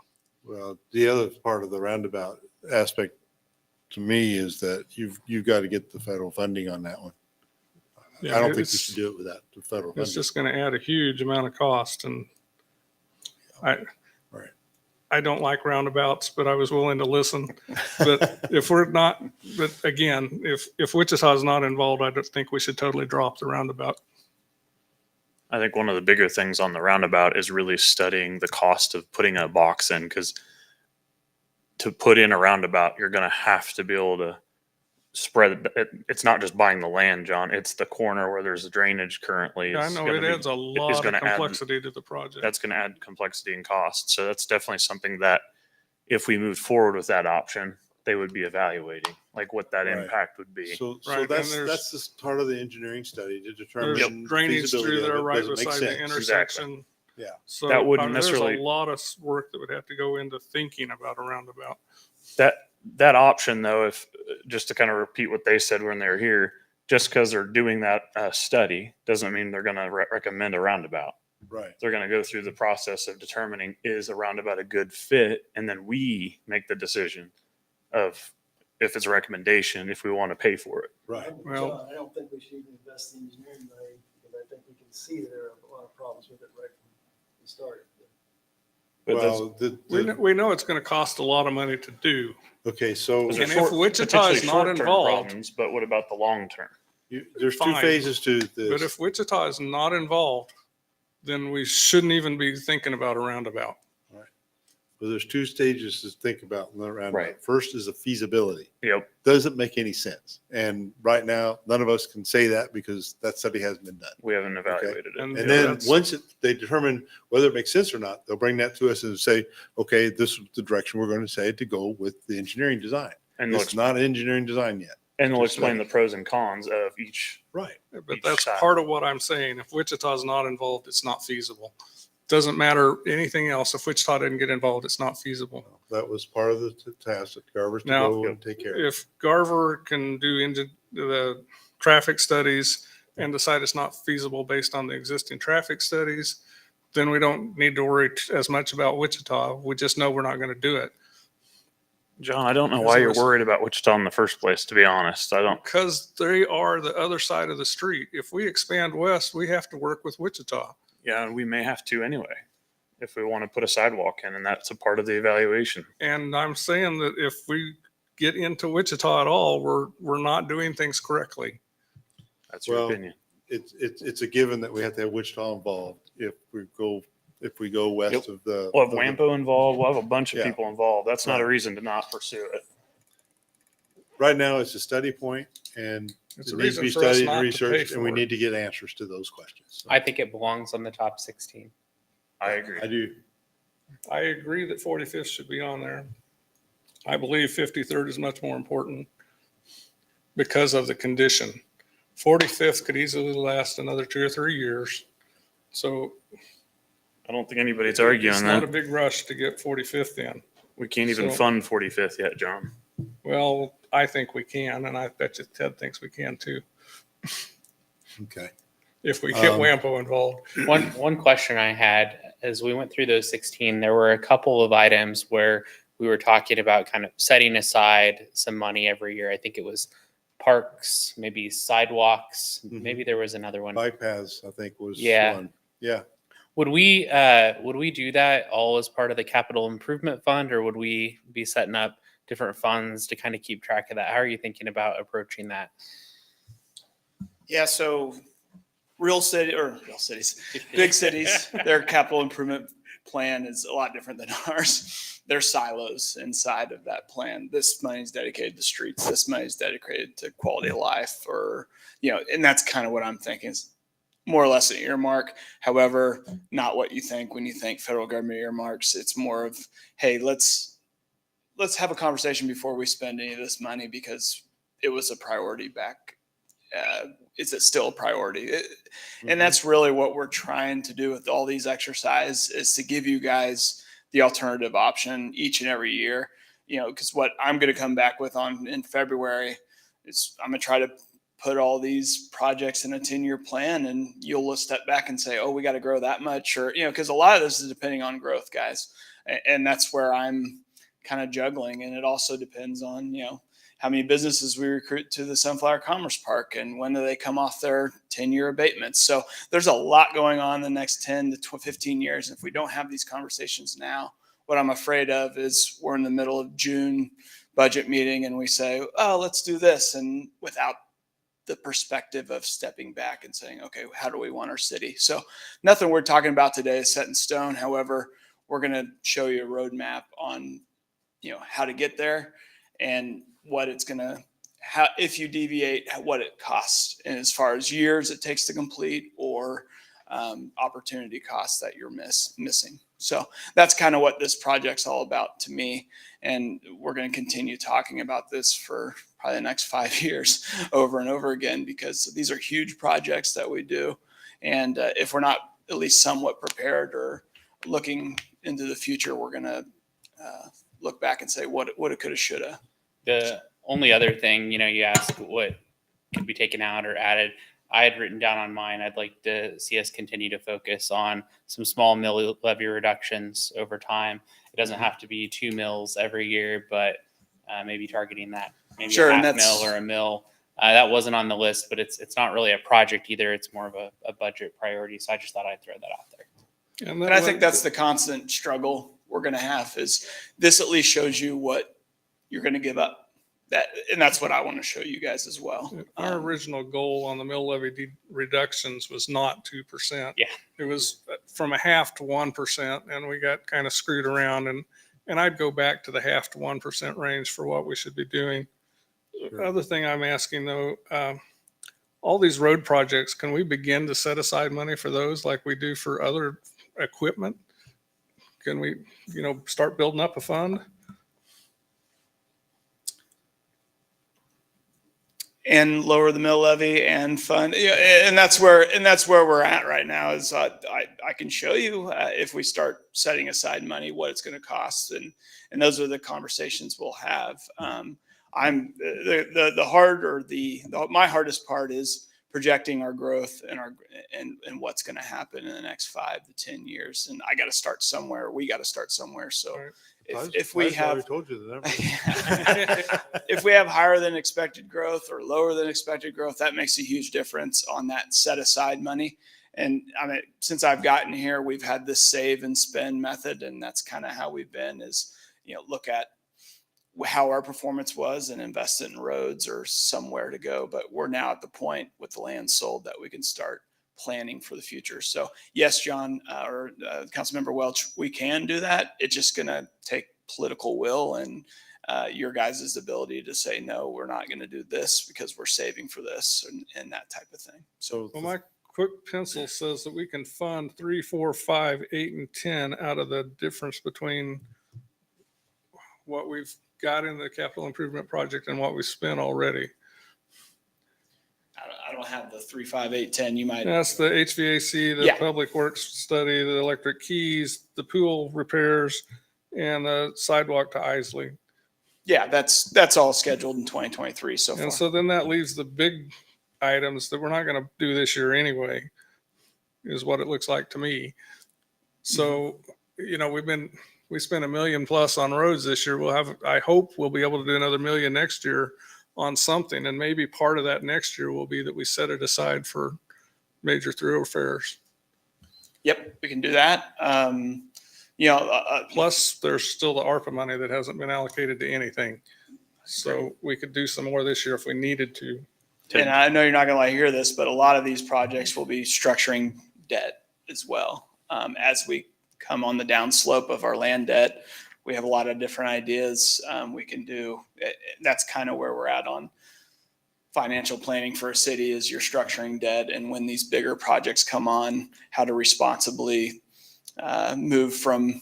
Well, the other part of the roundabout aspect to me is that you've got to get the federal funding on that one. Yeah, I don't think we it's- should do it without the federal It's funding. just going to add a huge amount of cost. And I don't like roundabouts, but I was willing to listen. But if we're not, but again, if Wichita is not involved, I don't think we should totally drop the roundabout. I think one of the bigger things on the roundabout is really studying the cost of putting a box in, because to put in a roundabout, you're going to have to be able to spread it. It's not just buying the land, John. It's the corner where there's drainage currently. I It's know gonna it be- adds a lot of gonna add- complexity to the project. That's going to add complexity and cost. So that's definitely something that if we moved forward with that option, they would be evaluating, like what that Right. impact would be. So Right, and there's- that's just part of the engineering study to There's determine drainage feasibility through of there it. right Does it make beside the sense? intersection. Yeah. So That wouldn't there's necessarily- a lot of work that would have to go into thinking about a roundabout. That option, though, if just to kind of repeat what they said when they were here, just because they're doing that study doesn't mean they're going to recommend a roundabout. Right. They're going to go through the process of determining, is a roundabout a good fit, and then we make the decision of if it's a recommendation, if we want to pay for it. Right. Well- John, I don't think we should even invest in engineering money, because I think we can see that there are a lot of problems with it right from the start. But that's- Well, We know it's going to cost a lot of money to do. okay, so those are And if short- Wichita potentially is not short-term involved- problems, but what about the long term? there's two Fine. phases to But this. if Wichita is not involved, then we shouldn't even be thinking about a roundabout. Well, there's two stages to think about in the roundabout. Right. First is the feasibility. Yep. Does it make any sense? And right now, none of us can say that because that study hasn't been done. We haven't evaluated it. And And Yeah, then that's- once they determine whether it makes sense or not, they'll bring that to us and say, okay, this is the direction we're going to say to go with the engineering design. And they'll, It's not engineering design yet. and they'll just explain like- the pros and cons of each. Right. But Each that's side. part of what I'm saying. If Wichita is not involved, it's not feasible. Doesn't matter anything else. If Wichita didn't get involved, it's not feasible. That was part of the task that Garver's to Now- go and take care of. If Garver can do the traffic studies and decide it's not feasible based on the existing traffic studies, then we don't need to worry as much about Wichita. We just know we're not going to do it. John, I don't know As why a you're res- worried about Wichita in the first place, to be honest. I don't. Because they are the other side of the street. If we expand west, we have to work with Wichita. Yeah, and we may have to anyway if we want to put a sidewalk in, and that's a part of the evaluation. And I'm saying that if we get into Wichita at all, we're not doing things correctly. That's your Well, opinion. It's a given that we have to have Wichita involved if we go west Yep. of the. We'll have of the- Wampo involved. We'll have a bunch of Yeah. people involved. That's not a Right. reason to not pursue it. Right now, it's a study point and It's it a needs to reason be for us studied not and to pay researched, and we for it. need to get answers to those questions. So I think it belongs on the top 16. I agree. I do. I agree that 45th should be on there. I believe 53rd is much more important because of the condition. 45th could easily last another 2 or 3 years. So I don't think anybody's arguing it's not that. a big rush to get 45th in. We can't even So- fund 45th yet, John. Well, I think we can, and I bet you Ted thinks we can too, Okay. if we get Um, Wampo involved. One question I had as we went through those 16, there were a couple of items where we were talking about kind of setting aside some money every year. I think it was parks, maybe sidewalks. Mhm. Maybe there was another one. Bike paths, I think was Yeah. one. Yeah. Would we do that all as part of the capital improvement fund, or would we be setting up different funds to kind of keep track of that? How are you thinking about approaching that? Yeah, so real cities, big cities, their capital improvement plan is a lot different than ours. There's silos inside of that plan. This money is dedicated to streets. This money is dedicated to quality of life, or, and that's kind of what I'm thinking is more or less an earmark. However, not what you think when you think federal government earmarks. It's more of, hey, let's have a conversation before we spend any of this money because it was a priority back. Is it still a priority? And that's really what we're trying to do with all these exercises, is to give you guys the alternative option each and every year. Because what I'm going to come back with in February is I'm going to try to put all these projects in a 10-year plan, and you'll step back and say, oh, we got to grow that much, or, because a lot of this is depending on growth, guys. And that's where I'm kind of juggling. And it also depends on, how many businesses we recruit to the Sunflower Commerce Park, and when do they come off their 10-year abatements. So there's a lot going on in the next 10 to 15 years. And if we don't have these conversations now, what I'm afraid of is we're in the middle of June budget meeting and we say, oh, let's do this. And without the perspective of stepping back and saying, okay, how do we want our city? So nothing we're talking about today is set in stone. However, we're going to show you a roadmap on, how to get there and what it's going to, how, if you deviate, what it costs, and as far as years it takes to complete, or opportunity costs that you're missing. So that's kind of what this project's all about to me. And we're going to continue talking about this for probably the next 5 years over and over again, because these are huge projects that we do. And if we're not at least somewhat prepared or looking into the future, we're going to look back and say what it could have, should have. The only other thing, you asked what could be taken out or added. I had written down on mine, I'd like to see us continue to focus on some small mill levy reductions over time. It doesn't have to be 2 mills every year, but maybe targeting that, maybe Sure, a and half that's- mill or a mill. That wasn't on the list, but it's not really a project either. It's more of a budget priority. So I just thought I'd throw that out there. And I think that's the constant struggle we're going to have, is this at least shows you what you're going to give up. And that's what I want to show you guys as well. Our original goal on the mill levy reductions was not 2%. Yeah. It was from a half to 1%, and we got kind of screwed around. And I'd go back to the half to 1% range for what we should be doing. Sure. Other thing I'm asking though, all these road projects, can we begin to set aside money for those like we do for other equipment? Can we, start building up a fund? And lower the mill levy and fund, and that's where we're at right now. Is I can show you if we start setting aside money, what it's going to cost, and those are the conversations we'll have. I'm my hardest part is projecting our growth and what's going to happen in the next 5 to 10 years, and I got to start somewhere. We got to start somewhere. So. Right. If we I have, told you the number. if we have higher than expected growth or lower than expected growth, that makes a huge difference on that set aside money. And I mean, since I've gotten here, we've had this save and spend method, and that's kind of how we've been, is, look at how our performance was and invest in roads or somewhere to go. But we're now at the point with the land sold that we can start planning for the future. So yes, John, or Councilmember Welch, we can do that. It's just going to take political will and your guys' ability to say, no, we're not going to do this because we're saving for this and that type of thing. So Well, my quick pencil says that we can fund 3, 4, 5, 8, and 10 out of the difference between what we've got in the capital improvement project and what we spent already. I don't have the 3, 5, 8, 10. You might. That's the HVAC, the Yeah. public works study, the electric keys, the pool repairs, and the sidewalk to Isley. Yeah, that's all scheduled in 2023 so far. And so then that leaves the big items that we're not going to do this year anyway, is what it looks like to me. So, we spent $1 million+ on roads this year. I hope we'll be able to do another $1 million next year on something. And maybe part of that next year will be that we set it aside for major thoroughfares. Yep, we can do that. Plus, there's still the ARPA money that hasn't been allocated to anything. So we could do some more this year if we needed to. and I know you're not going to like to hear this, but a lot of these projects will be structuring debt as well. As we come on the downslope of our land debt, we have a lot of different ideas we can do. That's kind of where we're at on financial planning for a city, is you're structuring debt, and when these bigger projects come on, how to responsibly move from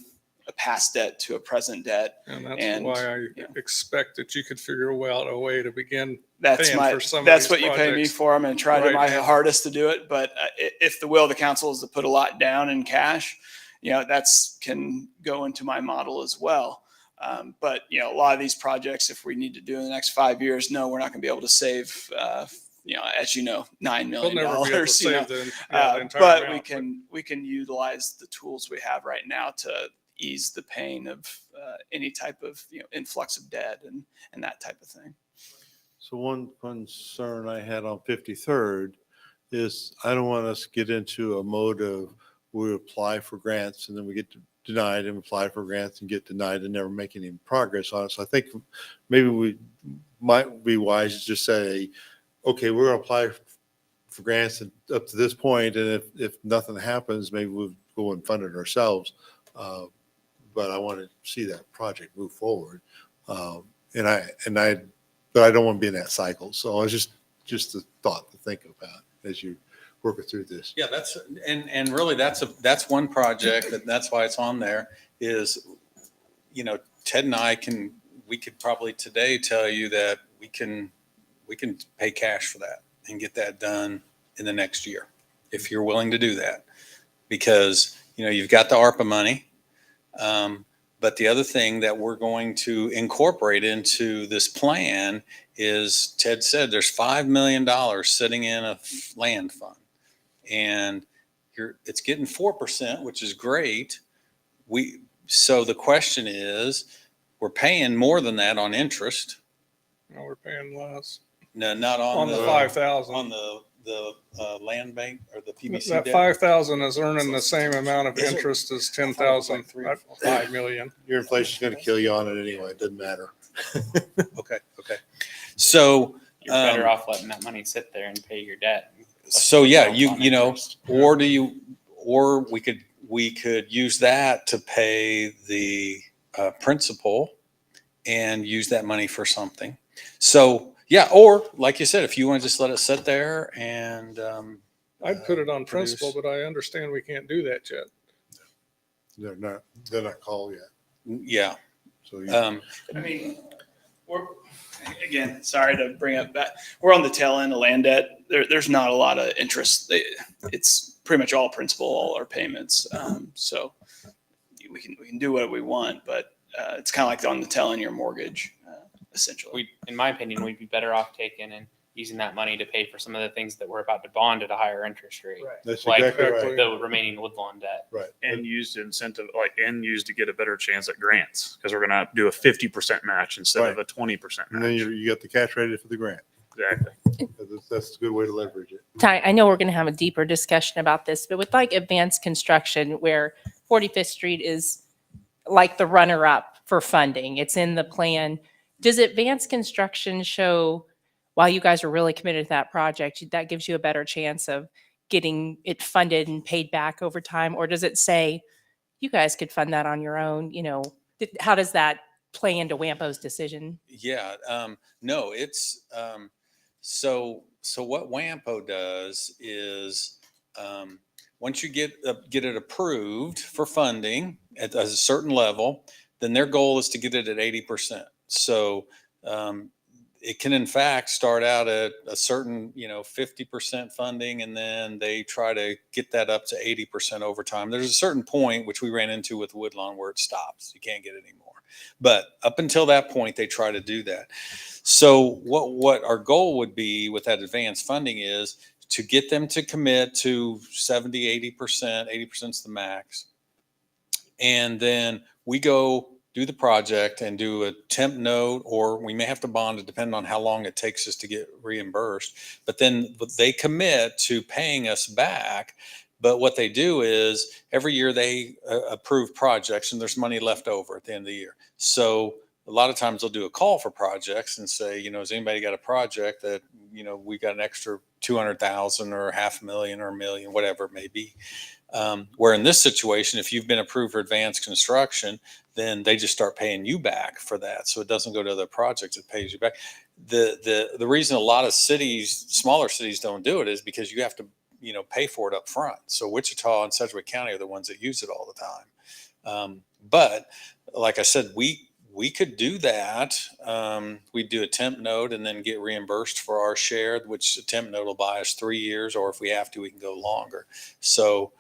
a past debt to a present debt. And that's why I expect that you could figure out a way to begin That's paying for some of that's these what you pay me projects for. I'm going to try right my now. hardest to do it. But if the will of the council is to put a lot down in cash, that's can go into my model as well. But a lot of these projects, if we need to do in the next 5 years, no, we're not going to be able to save, as $9 We'll million. never be able to save the entire But amount, we can utilize the tools we have right now to ease the pain of any type of influx of debt and that type of thing. So one concern I had on 53rd is I don't want us to get into a mode of we apply for grants and then we get denied and apply for grants and get denied and never make any progress on it. So I think maybe we might be wise to just say, okay, we're going to apply for grants up to this point, and if nothing happens, maybe we'll go and fund it ourselves. But I want to see that project move forward. But I don't want to be in that cycle. So it's just a thought to think about as you working through this. Yeah, and really that's one project that's why it's on there is, Ted and we could probably today tell you that we can pay cash for that and get that done in the next year if you're willing to do that, because you've got the ARPA money. But the other thing that we're going to incorporate into this plan is, Ted said, there's $5 million sitting in a land fund, and it's getting 4%, which is great. So the question is, we're paying more than that on interest. No, we're paying less. No, not On the 5,000. on the land bank or the PBC That debt. 5,000 is earning the same amount of Is it? interest as 10,000 at 5 million. Your inflation's going to kill you on it anyway. It doesn't matter. Okay. So You're better off letting that money sit there and pay your debt. So yeah, On you know, interest. or we could use that to pay the principal and use that money for something. So yeah, or like you said, if you want to just let it sit there and I'd put it on produce. principle, but I understand we can't do that yet. They're not called yet. Yeah. So we're again, sorry to bring up that we're on the tail end of land debt. There's not a lot of interest. It's pretty much all principal, all our payments. So we can do what we want, but it's kind of like on the tail end of your mortgage, essentially. In my opinion, we'd be better off taking and using that money to pay for some of the things that we're about to bond at a higher interest rate. Right. that's Like exactly right. the remaining Woodlawn debt. Right. And used to incentive, and used to get a better chance at grants because we're going to do a 50% match instead of a 20% And then match. you got the cash ready for the grant. Exactly. That's a good way to leverage it. Ty, I know we're going to have a deeper discussion about this, but with like advanced construction, where 45th Street is like the runner-up for funding, it's in the plan. Does advanced construction show, while you guys are really committed to that project, that gives you a better chance of getting it funded and paid back over time? Or does it say you guys could fund that on your own? How does that play into WAMPO's decision? Yeah. No, it's so what WAMPO does is once you get it approved for funding at a certain level, then their goal is to get it at 80%. So it can in fact start out at a certain 50% funding, and then they try to get that up to 80% over time. There's a certain point which we ran into with Woodlawn where it stops. You can't get it anymore. But up until that point, they try to do that. So what our goal would be with that advanced funding is to get them to commit to 70, 80%. 80% is the max. And then we go do the project and do a temp note, or we may have to bond it depending on how long it takes us to get reimbursed. But then they commit to paying us back. But what they do is every year they approve projects and there's money left over at the end of the year. So a lot of times they'll do a call for projects and say, has anybody got a project that, we got an extra 200,000 or $500,000 or $1 million, whatever it may be. Where in this situation, if you've been approved for advanced construction, then they just start paying you back for that. So it doesn't go to other projects, it pays you back. The reason a lot of cities, smaller cities, don't do it is because you have to, pay for it up front. So Wichita and Sedgwick County are the ones that use it all the time. But like I said, we could do that. We'd do a temp note and then get reimbursed for our share, which a temp note will buy us 3 years, or if we have to, we can go longer. So,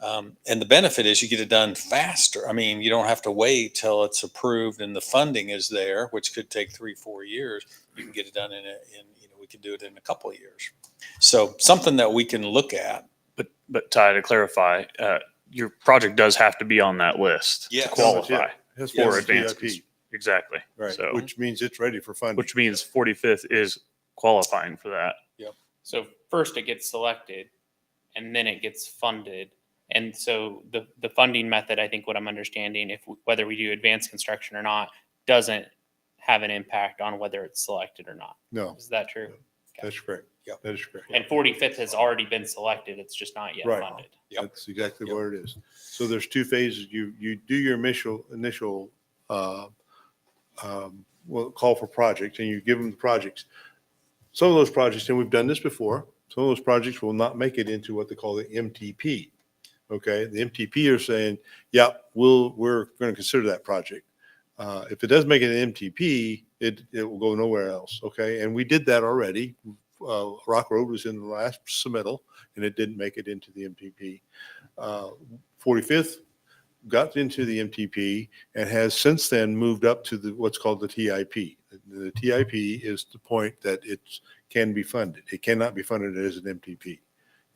and the benefit is you get it done faster. I mean, you don't have to wait till it's approved and the funding is there, which could take 3-4 years. You can get it done we could do it in a couple of years. So something that we can look at. But Ty, to clarify, your project does have to be on that list Yes. to qualify That's for for advanced. CIP, Exactly. right? So, Which means it's ready for funding. which means 45th is qualifying for that. So first it gets selected and then it gets funded. And so the funding method, I think what I'm understanding, whether we do advanced construction or not, doesn't have an impact on whether it's selected or not. No, Is that true? that's correct. Yep. That is correct. And 45th has already been selected. It's just not yet Right. funded. Yep. That's exactly Yep. what it is. So there's 2 phases. You do your initial call for projects, and you give them the projects. Some of those projects, and we've done this before, some of those projects will not make it into what they call the MTP. Okay, the MTP are saying, yeah, we're going to consider that project. If it does make it an MTP, it will go nowhere else. Okay, and we did that already. Rock Road was in the last submittal, and it didn't make it into the MTP. 45th got into the MTP and has since then moved up to what's called the TIP. The TIP is the point that it can be funded. It cannot be funded as an MTP.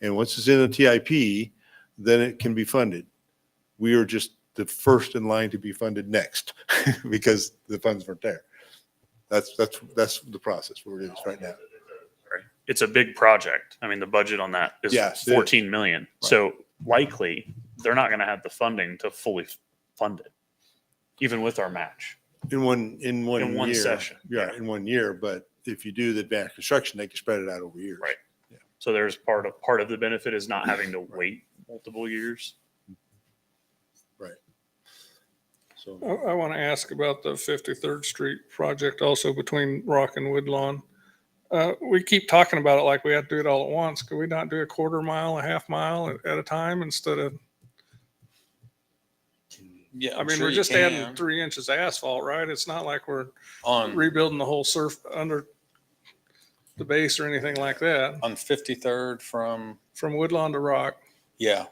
And once it's in a TIP, then it can be funded. We are just the first in line to be funded next because the funds weren't there. That's the process where it is right now. It's a big project. I mean, the budget on that is Yes, it is. 14 million. Right. So likely they're not going to have the funding to fully fund it, even with our match. In one In one year. session. Yeah, in 1 year. But if you do the advanced construction, they can spread it out over years. Right. So there's part of the benefit is not having to wait multiple years. So I want to ask about the 53rd Street project also between Rock and Woodlawn. We keep talking about it like we have to do it all at once. Could we not do a quarter mile, a half mile at a time instead of, Yeah, I I'm mean, sure we're you just can. adding 3 inches of asphalt, right? It's not like we're on rebuilding the whole under the base or anything like that. on 53rd from From Woodlawn to Rock. Yeah,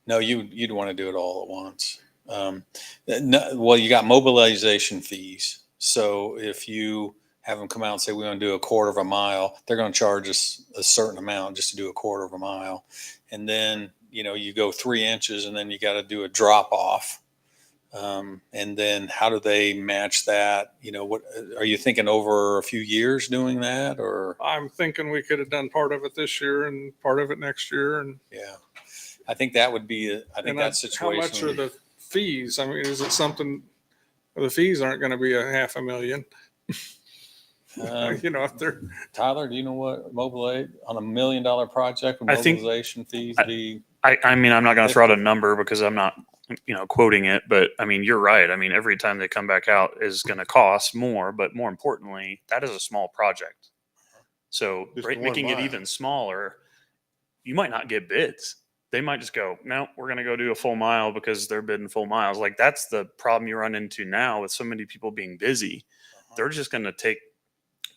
no, you'd want to do it all at once. Well, you got mobilization fees. So if you have them come out and say, we want to do a quarter of a mile, they're going to charge us a certain amount just to do a quarter of a mile. And then, you go 3 inches and then you got to do a drop off. And then how do they match that? What are you thinking over a few years doing that, or? I'm thinking we could have done part of it this year and part of it next year. And Yeah, I think that would be, I think and that how much are situation. the fees? I mean, is it something, the fees aren't going to be $500,000. If they're, Tyler, do you know what mobilization on $1 million project with I think- mobilization fees be? I mean, I'm not going to throw out a number because I'm not, quoting it, but I mean, you're right. I mean, every time they come back out is going to cost more, but more importantly, that is a small project. So Just right, one making it mile. even smaller, you might not get bids. They might just go, no, we're going to go do a full mile because they're bidding full miles. Like that's the problem you run into now with so many people being busy. They're just going to take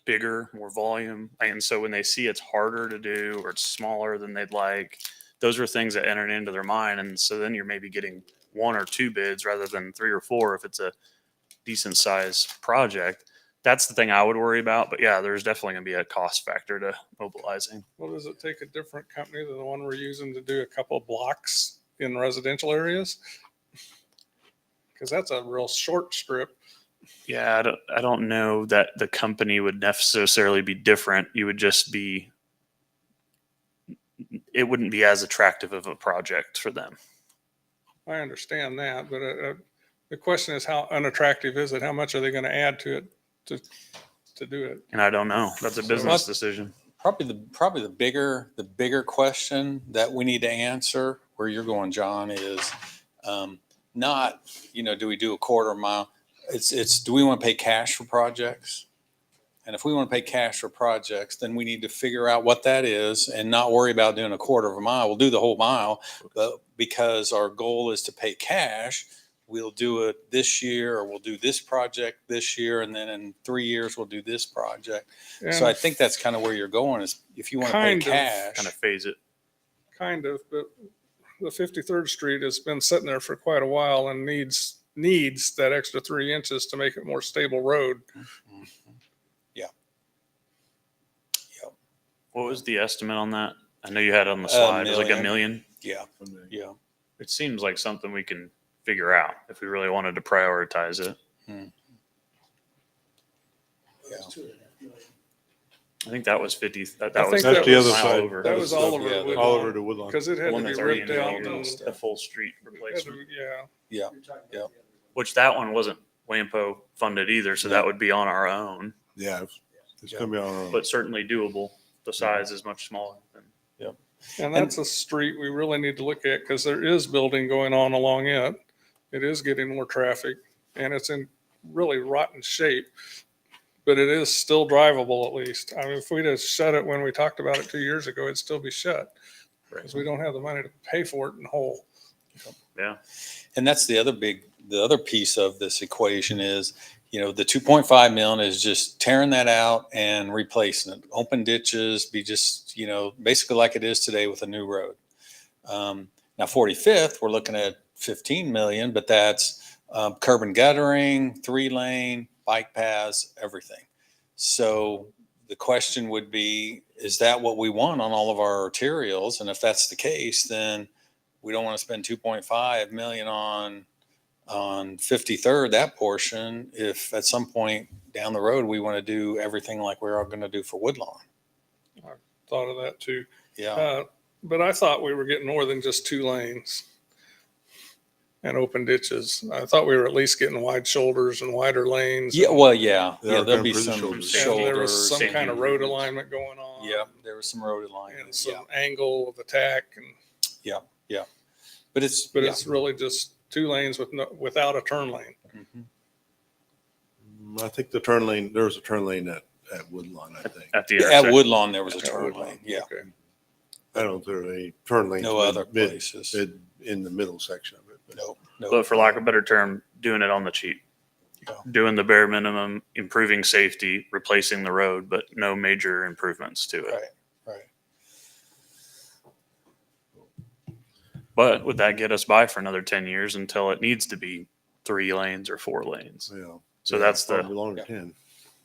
bigger, more volume. And so when they see it's harder to do or it's smaller than they'd like, those are things that enter into their mind. And so then you're maybe getting 1 or 2 bids rather than 3 or 4 if it's a decent size project. That's the thing I would worry about. But yeah, there's definitely going to be a cost factor to mobilizing. well, does it take a different company than the one we're using to do a couple of blocks in residential areas? Because that's a real short strip. Yeah, I don't know that the company would necessarily be different. You would just be, it wouldn't be as attractive of a project for them. I understand that, but the question is how unattractive is it? How much are they going to add to it to do it? And I don't know. That's a business decision. Probably the bigger question that we need to answer, where you're going, John, is not, do we do a quarter mile? It's do we want to pay cash for projects? And if we want to pay cash for projects, then we need to figure out what that is and not worry about doing a quarter of a mile. We'll do the whole mile, but because our goal is to pay cash, we'll do it this year, or we'll do this project this year, and then in 3 years we'll do this project. So I think that's kind of where you're going, is if you want to pay cash. Kind of phase it. Kind of, but the 53rd Street has been sitting there for quite a while and needs that extra 3 inches to make it more stable road. What was the estimate on that? I know you had it on the slide. It was like $1 million. Yeah. Yeah. It seems like something we can figure out if we really wanted to prioritize it. I think that was 50. That I was think That's the other mile side. over. That was Oliver Yeah, Woodlawn, Oliver to Woodlawn. because it The had one to be that's already ripped in out. the full street replacement. Yeah, Which that one wasn't WAMPO funded either, so that would be on our own, Yeah, it's gonna be on our own. but certainly doable. The size is much smaller than. and that's a street we really need to look at, because there is building going on along it. It is getting more traffic, and it's in really rotten shape, but it is still drivable at least. I mean, if we'd have shut it when we talked about it 2 years ago, it'd still be shut, because we don't have the money to pay for it in whole. Yeah. And that's the other piece of this equation is, the 2.5 million is just tearing that out and replacing it. Open ditches, be just, basically like it is today with a new road. Now 45th, we're looking at 15 million, but that's curb and guttering, 3-lane, bike paths, everything. So the question would be, is that what we want on all of our arterials? And if that's the case, then we don't want to spend 2.5 million on 53rd, that portion, if at some point down the road we want to do everything like we're all going to do for Woodlawn. Thought of that too. Yeah. But I thought we were getting more than just 2 lanes and open ditches. I thought we were at least getting wide shoulders and wider lanes. Yeah. Well, yeah. They are There'll be going for the some shoulders. And shoulders. there was some safety kind of road improvements. alignment going on. Yeah. There was some road And alignment. some angle of attack, and Yeah. But it's, it's really just 2 lanes without a turn lane. I think the turn lane, there was a turn lane at Woodlawn, I think. At the at intersection. Woodlawn, there was a At turn Woodlawn. lane. Yeah. Okay. I don't know if there are any turn lanes. No other places. In the middle section of it. But No. But for lack of a better term, doing it on the cheap. Yeah. Doing the bare minimum, improving safety, replacing the road, but no major improvements to it. Right. But would that get us by for another 10 years until it needs to be 3 lanes or 4 lanes? So that's the probably longer than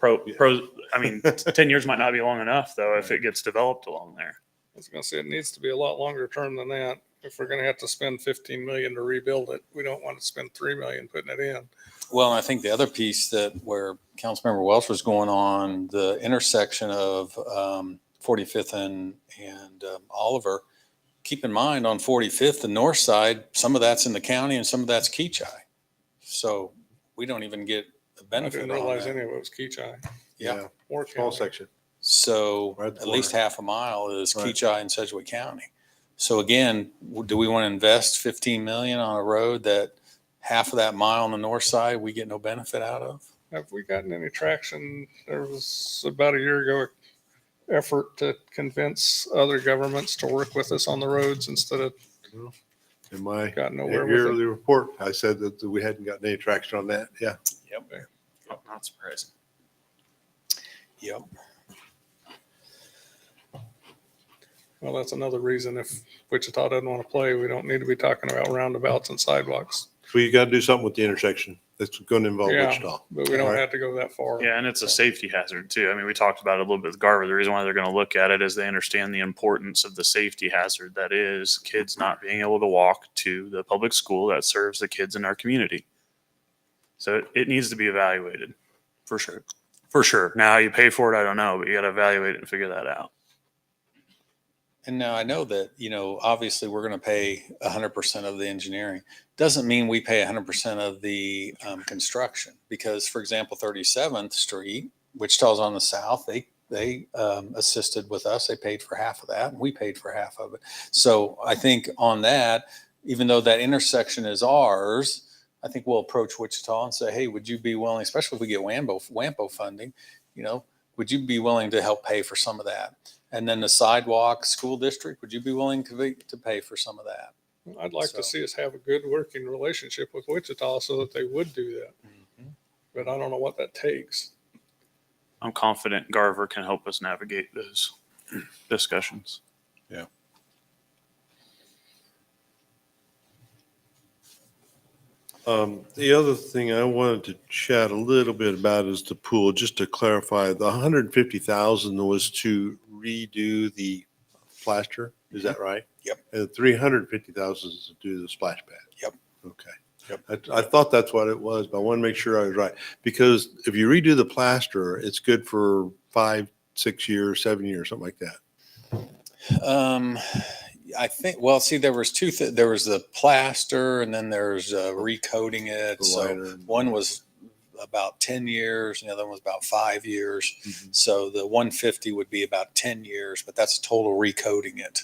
10. pros. I mean, 10 years might not be long enough though if it gets developed along there. I was going to say it needs to be a lot longer term than that. If we're going to have to spend 15 million to rebuild it, we don't want to spend 3 million putting it in. Well, I think the other piece that where Councilmember Welch was going on, the intersection of 45th and Oliver, keep in mind on 45th, the north side, some of that's in the county and some of that's Keachai. So we don't even get a I benefit didn't on realize that. any of it was Keachai Yeah. or Small county. section. So Right at the at least corner. half a mile is Right. Keachai and Sedgwick County. So again, do we want to invest 15 million on a road that half of that mile on the north side we get no benefit out of? Have we gotten any traction? There was about a year ago effort to convince other governments to work with us on the roads instead of In my got nowhere with yearly it. report, I said that we hadn't gotten any traction on that. Yeah. Not surprising. Yep. Well, that's another reason if Wichita doesn't want to play, we don't need to be talking about roundabouts and sidewalks. We got to do something with the intersection. That's going to involve Yeah. Wichita. But we don't Right. have to go that far. Yeah, and it's a safety hazard too. I mean, we talked about it a little bit with Garver. The reason why they're going to look at it is they understand the importance of the safety hazard that is kids not being able to walk to the public school that serves the kids in our community. So it needs to be evaluated for sure. For sure. Now, how you pay for it, I don't know, but you got to evaluate it and figure that out. And now I know that, obviously we're going to pay 100% of the engineering. Doesn't mean we pay 100% of the construction, because, for example, 37th Street, Wichita's on the south, they assisted with us. They paid for half of that, and we paid for half of it. So I think on that, even though that intersection is ours, I think we'll approach Wichita and say, hey, would you be willing, especially if we get WAMPO funding, would you be willing to help pay for some of that? And then the sidewalk school district, would you be willing to pay for some of that? I'd like So- to see us have a good working relationship with Wichita so that they would do that. But I don't know what that takes. I'm confident Garver can help us navigate those discussions. The other thing I wanted to chat a little bit about is the pool, just to clarify, the 150,000 was to redo the plaster, is that right? Yep. And 350,000 is to do the splash pad? Yep. Okay. Yep. I thought that's what it was, but I want to make sure I was right. Because if you redo the plaster, it's good for 5, 6 years, 7 years, something like that. I think, well, see, there was there was the plaster, and then there's recoating it. The So liner. one was about 10 years, and the other one was about 5 years. Mhm. So the 150 would be about 10 years, but that's total recoating it.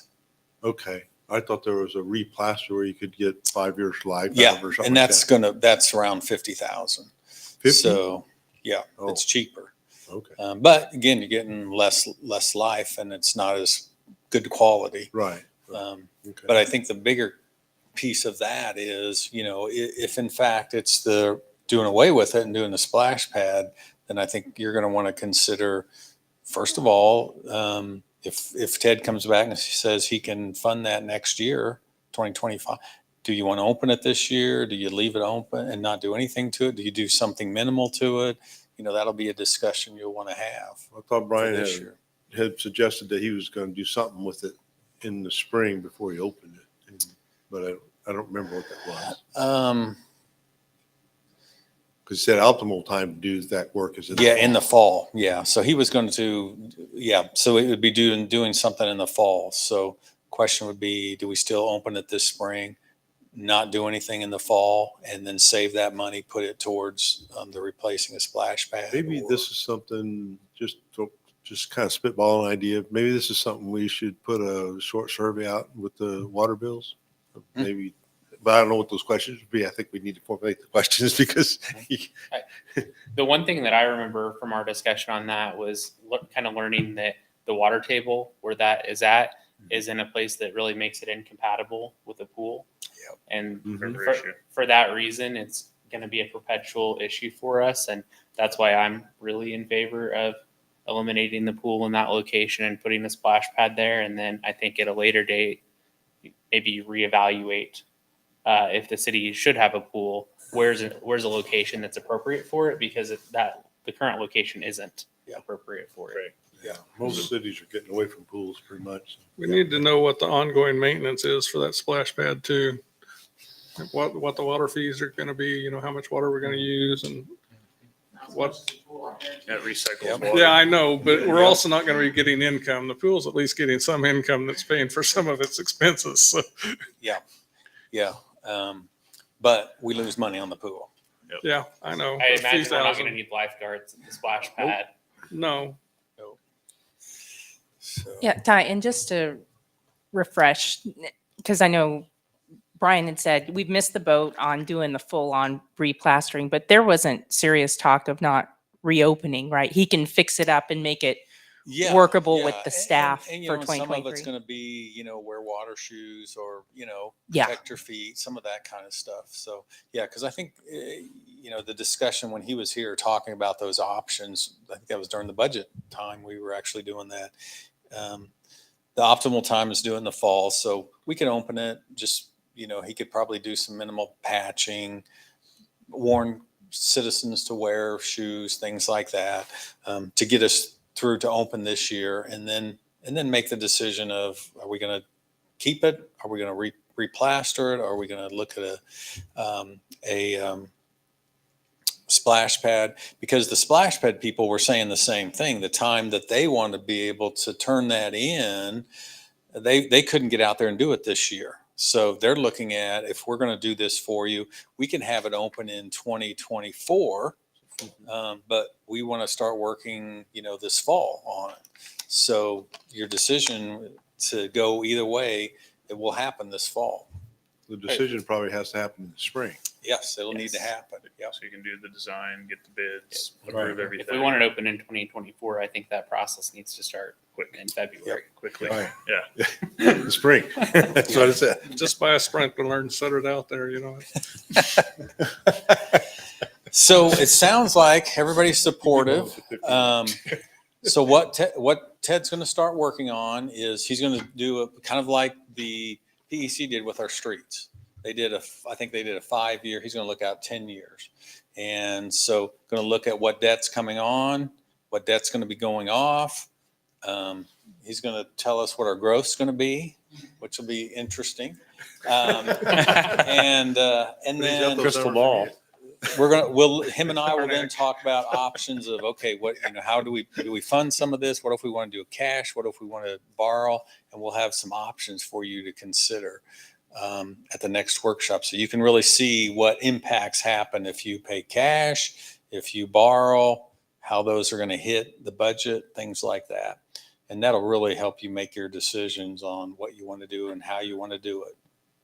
Okay. I thought there was a replaster where you could get 5 years life out Yeah, of it or something and like that. that's around 50,000. 50? So yeah, Oh. it's cheaper. Okay. But again, you're getting less life, and it's not as good quality. Right. But Okay. I think the bigger piece of that is, if in fact it's the doing away with it and doing the splash pad, then I think you're going to want to consider, first of all, if Ted comes back and says he can fund that next year, 2025, do you want to open it this year? Do you leave it open and not do anything to it? Do you do something minimal to it? That'll be a discussion you'll want to have I thought for Brian this year. had suggested that he was going to do something with it in the spring before he opened it. But I don't remember what that was. Because he said optimal time to do that work is In the fall. Yeah. So he was going to, so it would be doing something in the fall. So question would be, do we still open it this spring, not do anything in the fall, and then save that money, put it towards the replacing a splash pad? Maybe or- this is something, just kind of spitball an idea. Maybe this is something we should put a short survey out with the water bills. Maybe, but I don't know what those questions would be. I think we need to formulate the questions because The one thing that I remember from our discussion on that was kind of learning that the water table where that is at is in a place that really makes it incompatible with the pool. Yep. And Mhm. for that reason, it's going to be a perpetual issue for us. And that's why I'm really in favor of eliminating the pool in that location and putting a splash pad there. And then I think at a later date, maybe reevaluate if the city should have a pool, where's a location that's appropriate for it, because the current location isn't appropriate for it. Yeah. most cities are getting away from pools pretty much. We need to know what the ongoing maintenance is for that splash pad too. What the water fees are going to be, how much water we're going to use and what. That recycles Yep. water. Yeah, I know, but we're also not going to be getting income. The pool's at least getting some income that's paying for some of its expenses. So Yeah. But we lose money on the pool. yeah, I know. I A few imagine we're not going to thousand. need lifeguards at the splash pad. No, So, Yeah, Ty, and just to refresh, because I know Brian had said we've missed the boat on doing the full-on replastering, but there wasn't serious talk of not reopening, right? He can fix it up and make it workable with the staff and, for some of it's 2023. going to be, wear water shoes or, Yeah. protect your feet, some of that kind of stuff. So, yeah, because I think, the discussion when he was here talking about those options, I think that was during the budget time we were actually doing that. The optimal time is due in the fall. So we can open it, just, he could probably do some minimal patching, warn citizens to wear shoes, things like that, to get us through to open this year, and then make the decision of, are we going to keep it? Are we going to replaster it? Are we going to look at splash pad, because the splash pad people were saying the same thing. The time that they want to be able to turn that in, they couldn't get out there and do it this year. So they're looking at, if we're going to do this for you, we can have it open in 2024. But we want to start working, this fall on it. So your decision to go either way, it will happen this fall. The decision probably has to happen in the spring. Yes, it'll need to happen. Yep. So you can do the design, get the bids, Right. approve everything. If we want it open in 2024, I think that process needs to start quick in February. quickly. Right. Yeah. The spring. That's what I said. Just buy a sprinkler and set it out there, So it sounds like everybody's supportive. So what Ted's going to start working on is he's going to do a kind of like the PEC did with our streets. I think they did a 5-year. He's going to look out 10 years. And so going to look at what debt's coming on, what debt's going to be going off. He's going to tell us what our growth's going to be, which will be interesting. And then Crystal ball. him and I will then talk about options of, okay, how do we fund some of this? What if we want to do cash? What if we want to borrow? And we'll have some options for you to consider at the next workshop. So you can really see what impacts happen if you pay cash, if you borrow, how those are going to hit the budget, things like that. And that'll really help you make your decisions on what you want to do and how you want to do it.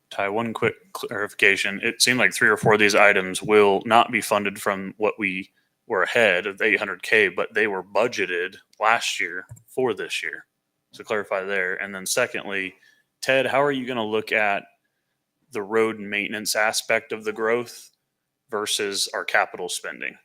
Ty, one quick clarification. It seemed like 3 or 4 of these items will not be funded from what we were ahead of the 800K, but they were budgeted last year for this year. So clarify there. And then secondly, Ted, how are you going to look at the road maintenance aspect of the growth versus our capital spending?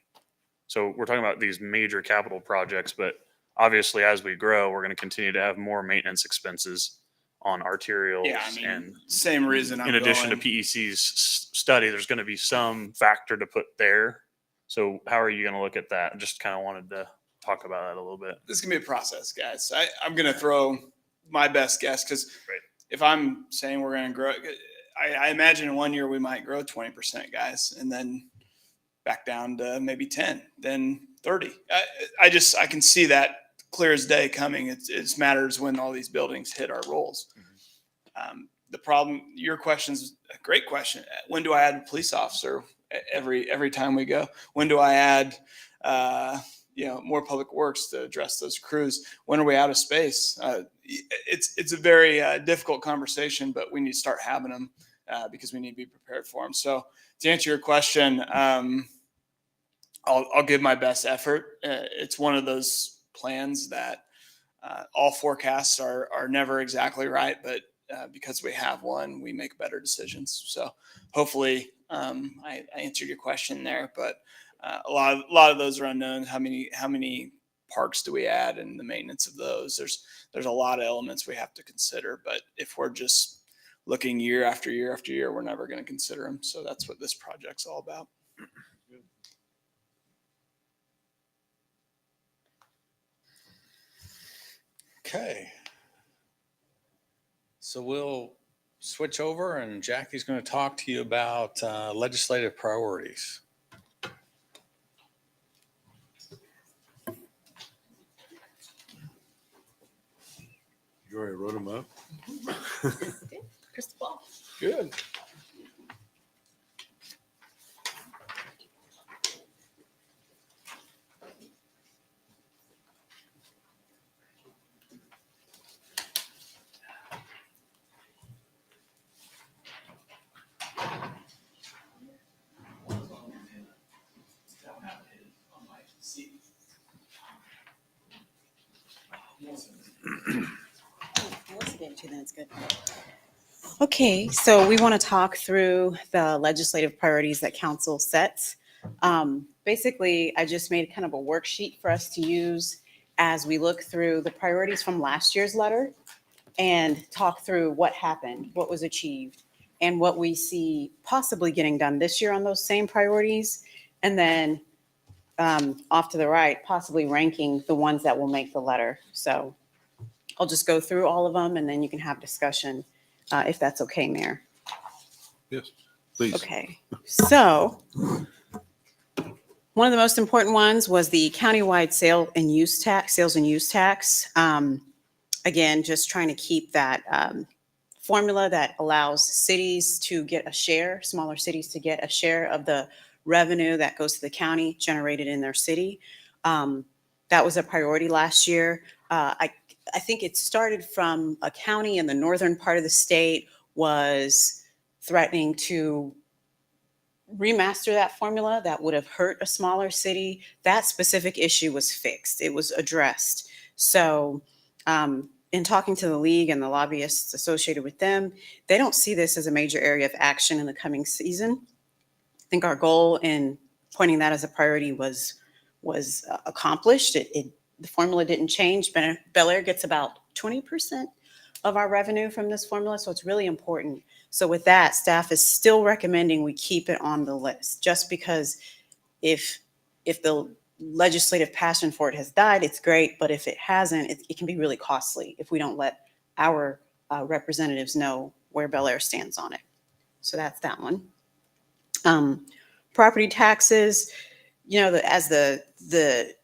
So we're talking about these major capital projects, but obviously as we grow, we're going to continue to have more maintenance expenses on arterials. Yeah, I mean, and same reason I'm in addition to going. PEC's study, there's going to be some factor to put there. So how are you going to look at that? Just kind of wanted to talk about that a little bit. This is gonna be a process, guys. I'm gonna throw my best guess because Right. if I'm saying we're gonna grow, I imagine in 1 year we might grow 20%, guys, and then back down to maybe 10, then 30. I can see that clear as day coming. It matters when all these buildings hit our rolls. The problem, your question's a great question. When do I add a police officer? Every time we go. When do I add more public works to address those crews? When are we out of space? It's a very difficult conversation, but we need to start having them because we need to be prepared for them. So to answer your question, I'll give my best effort. It's one of those plans that all forecasts are never exactly right, but because we have one, we make better decisions. So hopefully I answered your question there, but a lot of those are unknown. How many parks do we add and the maintenance of those? There's a lot of elements we have to consider, but if we're just looking year after year after year, we're never going to consider them. So that's what this project's all about. Okay. So we'll switch over and Jackie's going to talk to you about legislative priorities. You already wrote them up? Crystal ball. Good. That's good. Okay, so we want to talk through the legislative priorities that council sets. Basically, I just made kind of a worksheet for us to use as we look through the priorities from last year's letter and talk through what happened, what was achieved, and what we see possibly getting done this year on those same priorities. And then off to the right, possibly ranking the ones that will make the letter. So I'll just go through all of them and then you can have discussion if that's okay, Mayor. Yes, please. Okay, so One of the most important ones was the countywide sales and use tax. Again, just trying to keep that formula that allows cities to get a share, smaller cities to get a share of the revenue that goes to the county generated in their city. That was a priority last year. I think it started from a county in the northern part of the state was threatening to remaster that formula that would have hurt a smaller city. That specific issue was fixed. It was addressed. So in talking to the league and the lobbyists associated with them, they don't see this as a major area of action in the coming season. I think our goal in pointing that as a priority was accomplished. The formula didn't change. Bel Aire gets about 20% of our revenue from this formula, so it's really important. So with that, staff is still recommending we keep it on the list, just because if the legislative passion for it has died, it's great, but if it hasn't, it can be really costly if we don't let our representatives know where Bel Aire stands on it. So that's that one. Property taxes, as the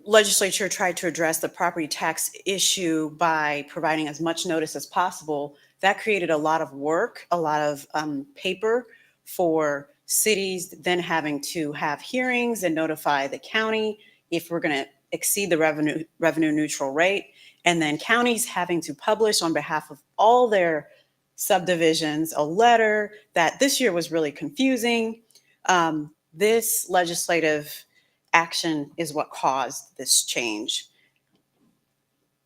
legislature tried to address the property tax issue by providing as much notice as possible, that created a lot of work, a lot of paper for cities, then having to have hearings and notify the county if we're going to exceed the revenue neutral rate, and then counties having to publish on behalf of all their subdivisions a letter that this year was really confusing. This legislative action is what caused this change.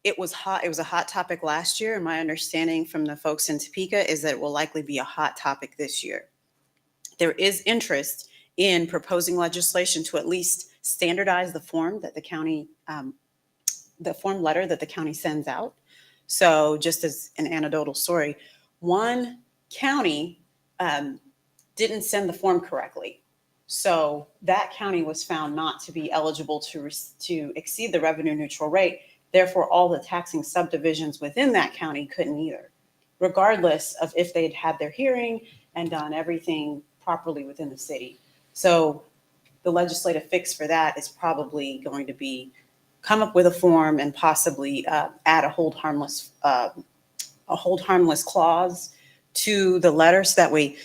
It was a hot topic last year, and my understanding from the folks in Topeka is that it will likely be a hot topic this year. There is interest in proposing legislation to at least standardize the form that the county, the form letter that the county sends out. So just as an anecdotal story, one county didn't send the form correctly. So that county was found not to be eligible to exceed the revenue neutral rate. Therefore, all the taxing subdivisions within that county couldn't either, regardless of if they'd had their hearing and done everything properly within the city. So the legislative fix for that is probably going to be come up with a form and possibly add a hold harmless clause to the letter, so that way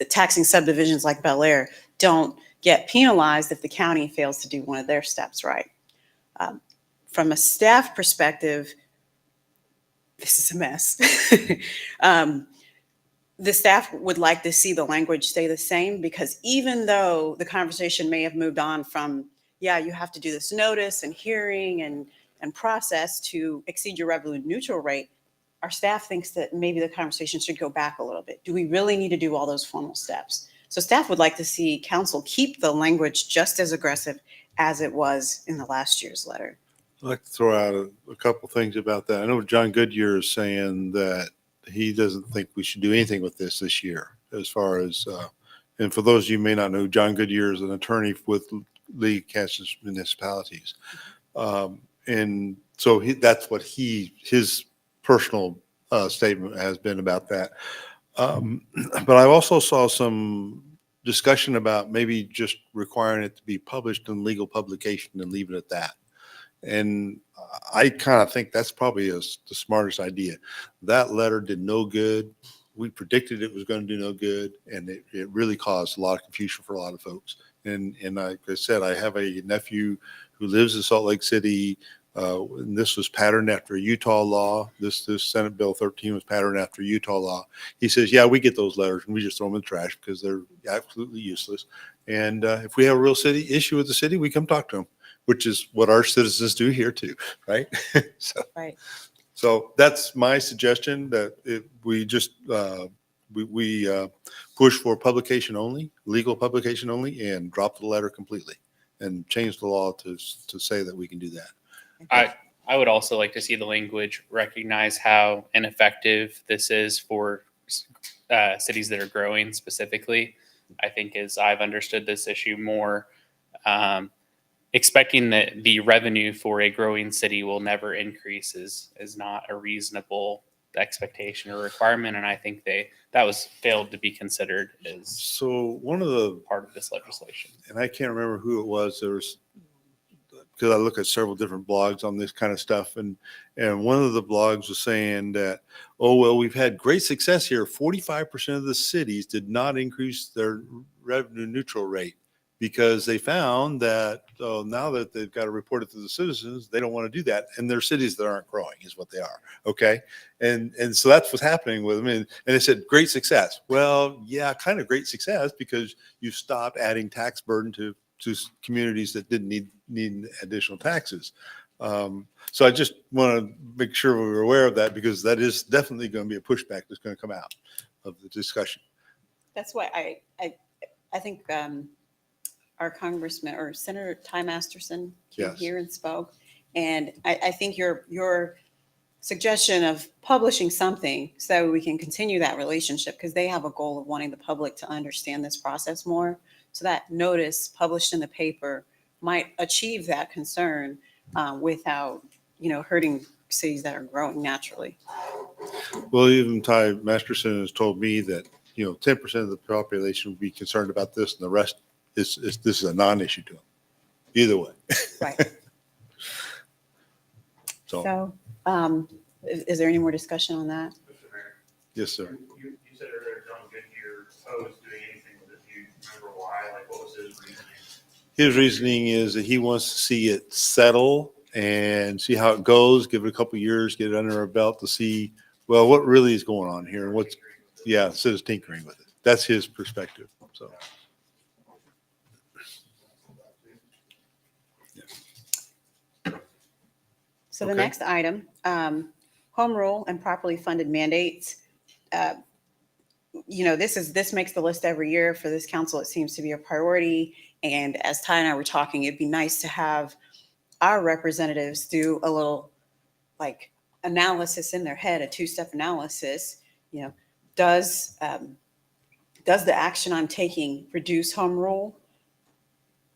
taxing subdivisions like Bel Aire don't get penalized if the county fails to do one of their steps right. From a staff perspective, this is a mess. The staff would like to see the language stay the same, because even though the conversation may have moved on from, yeah, you have to do this notice and hearing and process to exceed your revenue neutral rate, our staff thinks that maybe the conversation should go back a little bit. Do we really need to do all those formal steps? So staff would like to see council keep the language just as aggressive as it was in the last year's letter. I'd like to throw out a couple things about that. I know John Goodyear is saying that he doesn't think we should do anything with this year, as far as, and for those of you who may not know, John Goodyear is an attorney with League of Kansas Municipalities. And so that's what his personal statement has been about that. But I also saw some discussion about maybe just requiring it to be published in legal publication and leave it at that. And I kind of think that's probably the smartest idea. That letter did no good. We predicted it was going to do no good, and it really caused a lot of confusion for a lot of folks. And like I said, I have a nephew who lives in Salt Lake City. And this was patterned after Utah law. This Senate Bill 13 was patterned after Utah law. He says, yeah, we get those letters and we just throw them in the trash because they're absolutely useless. And if we have a real issue with the city, we come talk to them, which is what our citizens do here too, right? Right. So that's my suggestion, that we just push for publication only, legal publication only, and drop the letter completely and change the law to say that we can do that. I would also like to see the language recognize how ineffective this is for cities that are growing specifically. I think, as I've understood this issue more, expecting that the revenue for a growing city will never increase is not a reasonable expectation or requirement, and I think that was failed to be considered as So one of the, part of this legislation. and I can't remember who it was, there was, because I look at several different blogs on this kind of stuff, and one of the blogs was saying that, oh, well, we've had great success here. 45% of the cities did not increase their revenue neutral rate because they found that now that they've got to report it to the citizens, they don't want to do that. And they're cities that aren't growing is what they are. Okay. And so that's what's happening with them. And they said, great success. Well, yeah, kind of great success because you stopped adding tax burden to communities that didn't need additional taxes. So I just want to make sure we're aware of that because that is definitely going to be a pushback that's going to come out of the discussion. That's why I think our Congressman or Senator Ty Masterson came Yes. here and spoke. And I think your suggestion of publishing something so we can continue that relationship, because they have a goal of wanting the public to understand this process more. So that notice published in the paper might achieve that concern without, hurting cities that are growing naturally. Well, even Ty Masterson has told me that, 10% of the population would be concerned about this and the rest this is a non-issue to them. Either way. Right. So, So is there any more discussion on that? Mr. Mayor, yes, sir. you said earlier John Goodyear opposed doing anything with it. Do you remember why? Like, what was his reasoning? His reasoning is that he wants to see it settle and see how it goes, give it a couple of years, get it under our belt to see, well, what really is going on here and what's, yeah, instead of tinkering with it. That's his perspective. So. So the Okay. next item, home rule and properly funded mandates. This makes the list every year for this council. It seems to be a priority. And as Ty and I were talking, it'd be nice to have our representatives do a little analysis in their head, a two-step analysis. Does the action I'm taking reduce home rule?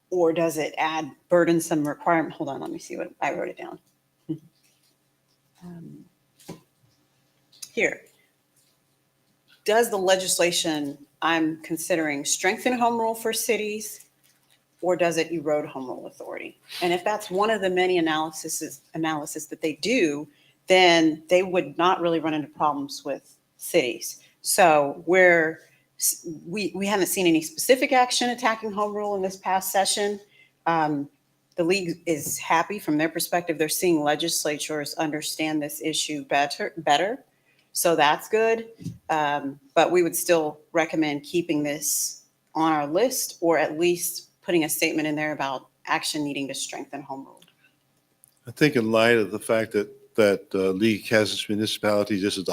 Or does it add burdensome requirement? Hold on, let me see what I wrote it down. Here. Does the legislation I'm considering strengthen home rule for cities, or does it erode home rule authority? And if that's one of the many analysis that they do, then they would not really run into problems with cities. So we haven't seen any specific action attacking home rule in this past session. The league is happy from their perspective. They're seeing legislatures understand this issue better. So that's good. But we would still recommend keeping this on our list, or at least putting a statement in there about action needing to strengthen home rule. I think in light of the fact that league has this municipality, this is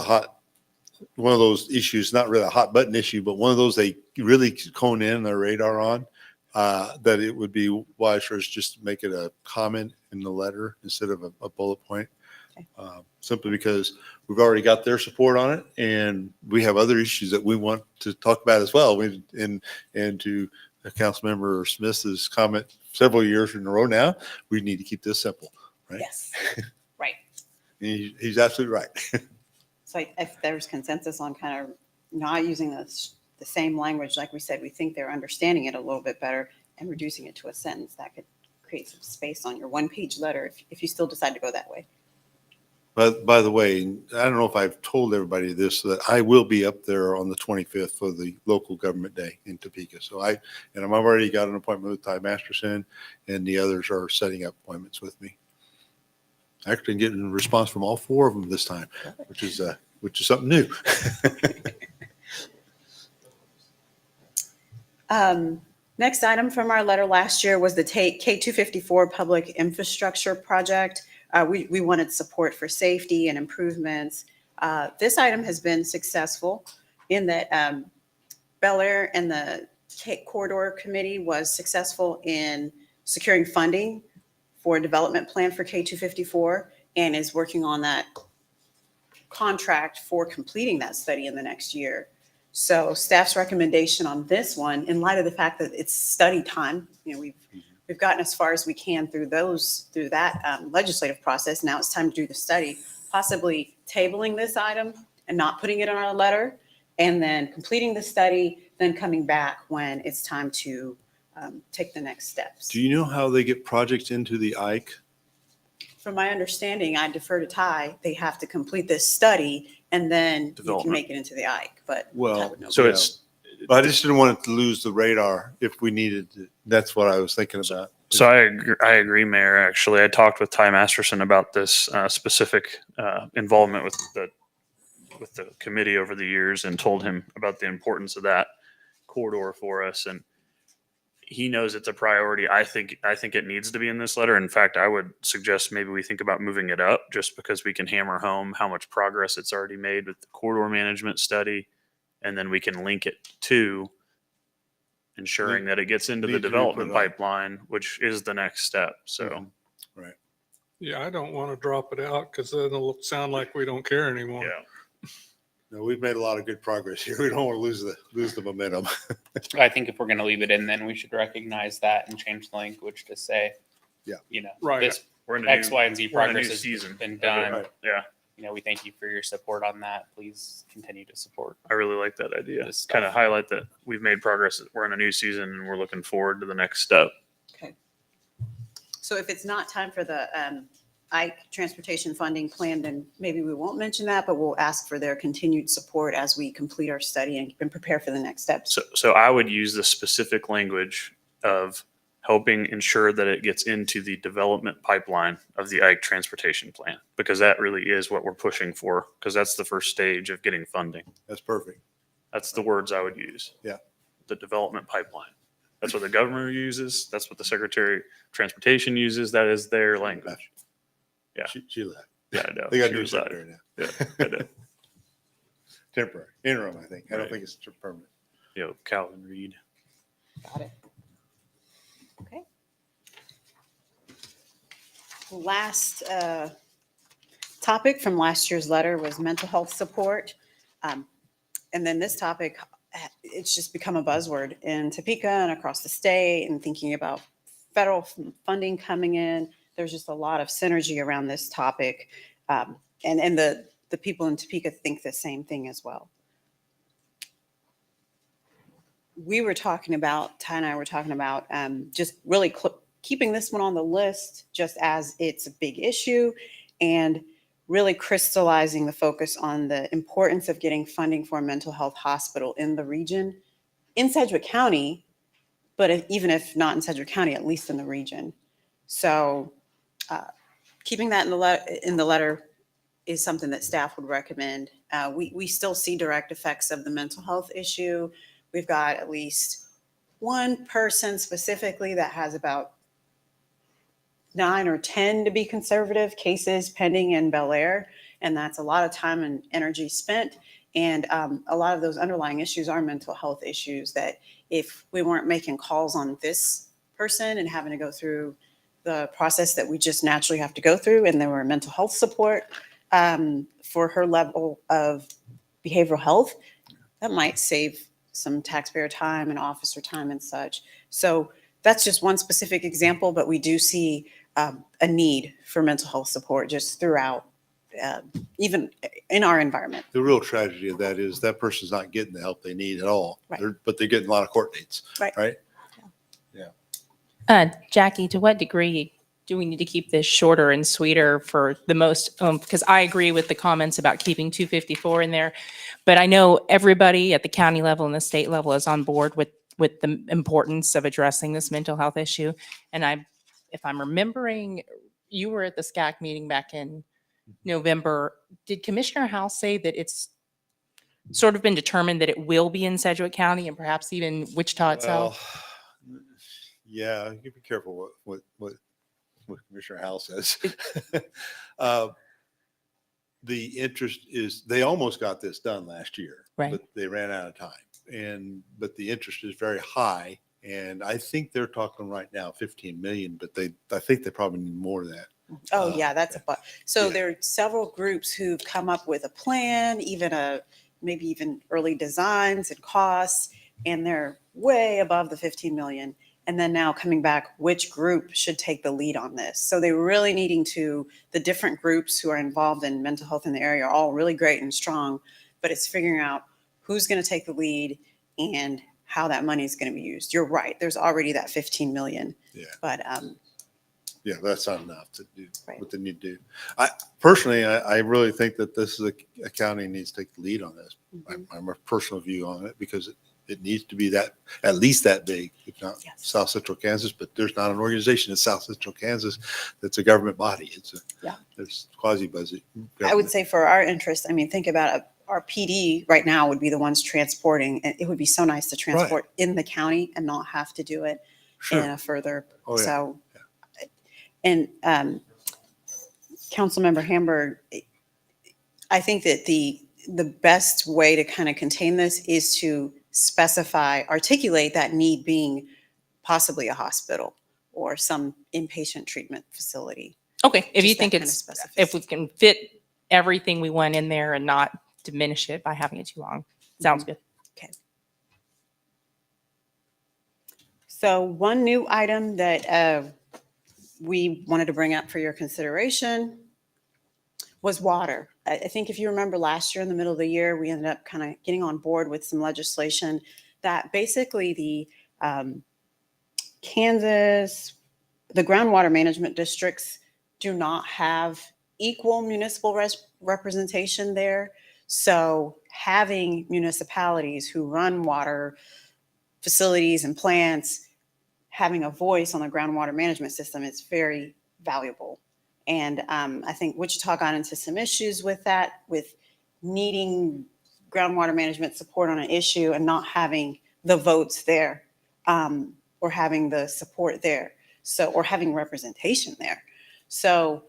one of those issues, not really a hot button issue, but one of those they really hone in their radar on, that it would be wise for us just to make it a comment in the letter instead of a bullet point. Okay. Simply because we've already got their support on it, and we have other issues that we want to talk about as well. And to Councilmember Smith's comment several years in a row now, we need to keep this simple, right? Yes, right. He's absolutely right. So if there's consensus on kind of not using the same language, like we said, we think they're understanding it a little bit better and reducing it to a sentence, that could create some space on your one-page letter if you still decide to go that way. But by the way, I don't know if I've told everybody this, that I will be up there on the 25th for the local government day in Topeka. So I've already got an appointment with Ty Masterson, and the others are setting up appointments with me. Actually getting a response from all four of them this time, which is something new. Next item from our letter last year was the K254 public infrastructure project. We wanted support for safety and improvements. This item has been successful in that Bel Aire and the Corridor Committee was successful in securing funding for a development plan for K254 and is working on that contract for completing that study in the next year. So staff's recommendation on this one, in light of the fact that it's study time, we've gotten as far as we can through that legislative process. Now it's time to do the study, possibly tabling this item and not putting it on our letter, and then completing the study, then coming back when it's time to take the next steps. Do you know how they get projects into the Ike? From my understanding, I defer to Ty, they have to complete this study and then you can Development. make it into the Ike, but Ty Well, would know. So Yeah. it's, But I just didn't want it to lose the radar if we needed to. That's what I was thinking about. so I agree, Mayor. Actually, I talked with Ty Masterson about this specific involvement with the committee over the years, and told him about the importance of that corridor for us. And he knows it's a priority. I think it needs to be in this letter. In fact, I would suggest maybe we think about moving it up, just because we can hammer home how much progress it's already made with the corridor management study, and then we can link it to ensuring that it gets into the Need to be development put up. pipeline, which is the next step. So Mhm. Right. Yeah, I don't want to drop it out because then it'll sound like we don't care anymore. yeah. No, we've made a lot of good progress here. We don't want to lose the momentum. I think if we're going to leave it in, then we should recognize that and change the language to say, Yeah. you know, Right. this We're in a X, new, Y, and Z we're in a new progress has season. been done. Right. Yeah, You know, we thank you for your support on that. Please continue to support. I really like that idea. This Kind of stuff. highlight that we've made progress. We're in a new season and we're looking forward to the next step. So if it's not time for the Ike transportation funding plan, then maybe we won't mention that, but we'll ask for their continued support as we complete our study and prepare for the next steps. So I would use the specific language of helping ensure that it gets into the development pipeline of the Ike transportation plan, because that really is what we're pushing for, because that's the first stage of getting funding. That's perfect. That's the words I would use. Yeah. The development pipeline. That's what the governor uses. That's what the Secretary of Transportation uses. That is their language. Yeah. She left. Yeah, I know. They got She new resigned. secretary now. Yeah, I know. Temporary, interim, I think. I don't Right. think it's permanent. You know, Calvin Reed. Got it. Okay. Last topic from last year's letter was mental health support. And then this topic, it's just become a buzzword in Topeka and across the state, and thinking about federal funding coming in. There's just a lot of synergy around this topic. And the people in Topeka think the same thing as well. We were talking about, Ty and I were talking about just really keeping this one on the list just as it's a big issue, and really crystallizing the focus on the importance of getting funding for a mental health hospital in the region, in Sedgwick County, but even if not in Sedgwick County, at least in the region. So keeping that in the letter is something that staff would recommend. We still see direct effects of the mental health issue. We've got at least one person specifically that has about 9 or 10, to be conservative, cases pending in Bel Aire. And that's a lot of time and energy spent. And a lot of those underlying issues are mental health issues that if we weren't making calls on this person and having to go through the process that we just naturally have to go through, and there were mental health support for her level of behavioral health, that might save some taxpayer time and officer time and such. So that's just one specific example, but we do see a need for mental health support just throughout, even in our environment. The real tragedy of that is that person's not getting the help they need at all. Right. But they're getting a lot of court dates. Right. Jackie, to what degree do we need to keep this shorter and sweeter for the most, because I agree with the comments about keeping 254 in there, but I know everybody at the county level and the state level is on board with the importance of addressing this mental health issue. And if I'm remembering, you were at the SCAC meeting back in November. Did Commissioner House say that it's sort of been determined that it will be in Sedgwick County and perhaps even Wichita itself? Well, yeah, you be careful what Commissioner Howell says. The interest is, they almost got this done last year, Right. but they ran out of time. But the interest is very high. And I think they're talking right now 15 million, but I think they probably need more of that. Oh, yeah, that's a but. So yeah. there are several groups who've come up with a plan, maybe even early designs and costs, and they're way above the 15 million. And then now coming back, which group should take the lead on this? So they're really needing to, the different groups who are involved in mental health in the area are all really great and strong, but it's figuring out who's going to take the lead and how that money is going to be used. You're right. There's already that 15 million. Yeah. But Yeah, that's not enough to do Right. what they need to do. I really think that this is a county needs to take the lead on this. I'm a personal view on it because it needs to be that, at least that big, if not Yes. South Central Kansas, but there's not an organization in South Central Kansas that's a government body. It's quasi-budget. I would say for our interest, I mean, think about our PD right now would be the ones transporting, and it would be so nice to transport in the county and not have to do it in Sure. a further. Oh, yeah. So, and Councilmember Hamburg, I think that the best way to kind of contain this is to articulate that need being possibly a hospital or some inpatient treatment facility. Okay, if you Just that think kind of it's, specificity. if we can fit everything we want in there and not diminish it by having it too long, sounds good. So one new item that we wanted to bring up for your consideration was water. I think if you remember last year in the middle of the year, we ended up kind of getting on board with some legislation that basically the groundwater management districts do not have equal municipal representation there. So having municipalities who run water facilities and plants, having a voice on the groundwater management system is very valuable. And I think Wichita got into some issues with that, with needing groundwater management support on an issue and not having the votes there, or having the support there. So, or having representation there. So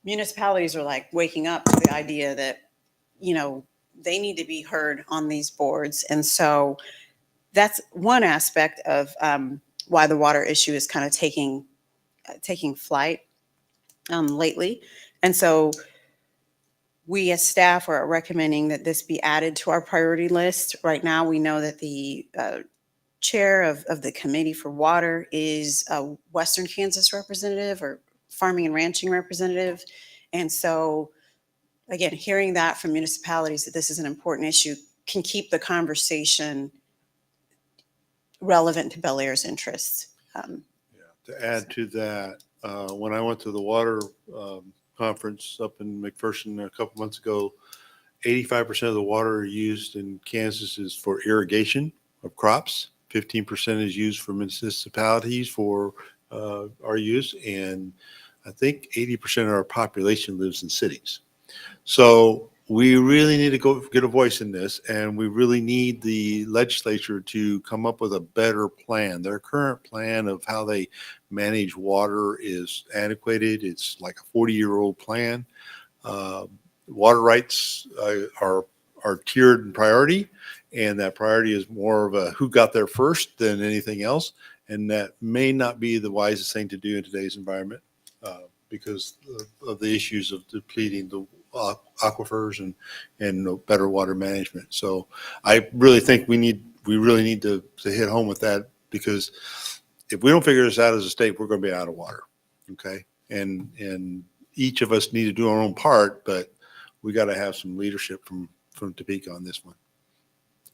municipalities are like waking up to the idea that, they need to be heard on these boards. And so that's one aspect of why the water issue is kind of taking flight lately. And so we as staff are recommending that this be added to our priority list. Right now, we know that the chair of the committee for water is a Western Kansas representative or farming and ranching representative. And so, again, hearing that from municipalities that this is an important issue can keep the conversation relevant to Bel Aire's interests. To add to that, when I went to the water conference up in McPherson a couple months ago, 85% of the water used in Kansas is for irrigation of crops. 15% is used for municipalities for our use, and I think 80% of our population lives in cities. So we really need to go get a voice in this, and we really need the legislature to come up with a better plan. Their current plan of how they manage water is antiquated. It's like a 40-year-old plan. Water rights are tiered in priority, and that priority is more of a who got there first than anything else. And that may not be the wisest thing to do in today's environment because of the issues of depleting the aquifers and better water management. So I really think we really need to hit home with that, because if we don't figure this out as a state, we're going to be out of water. Okay. And each of us need to do our own part, but we got to have some leadership from Topeka on this one.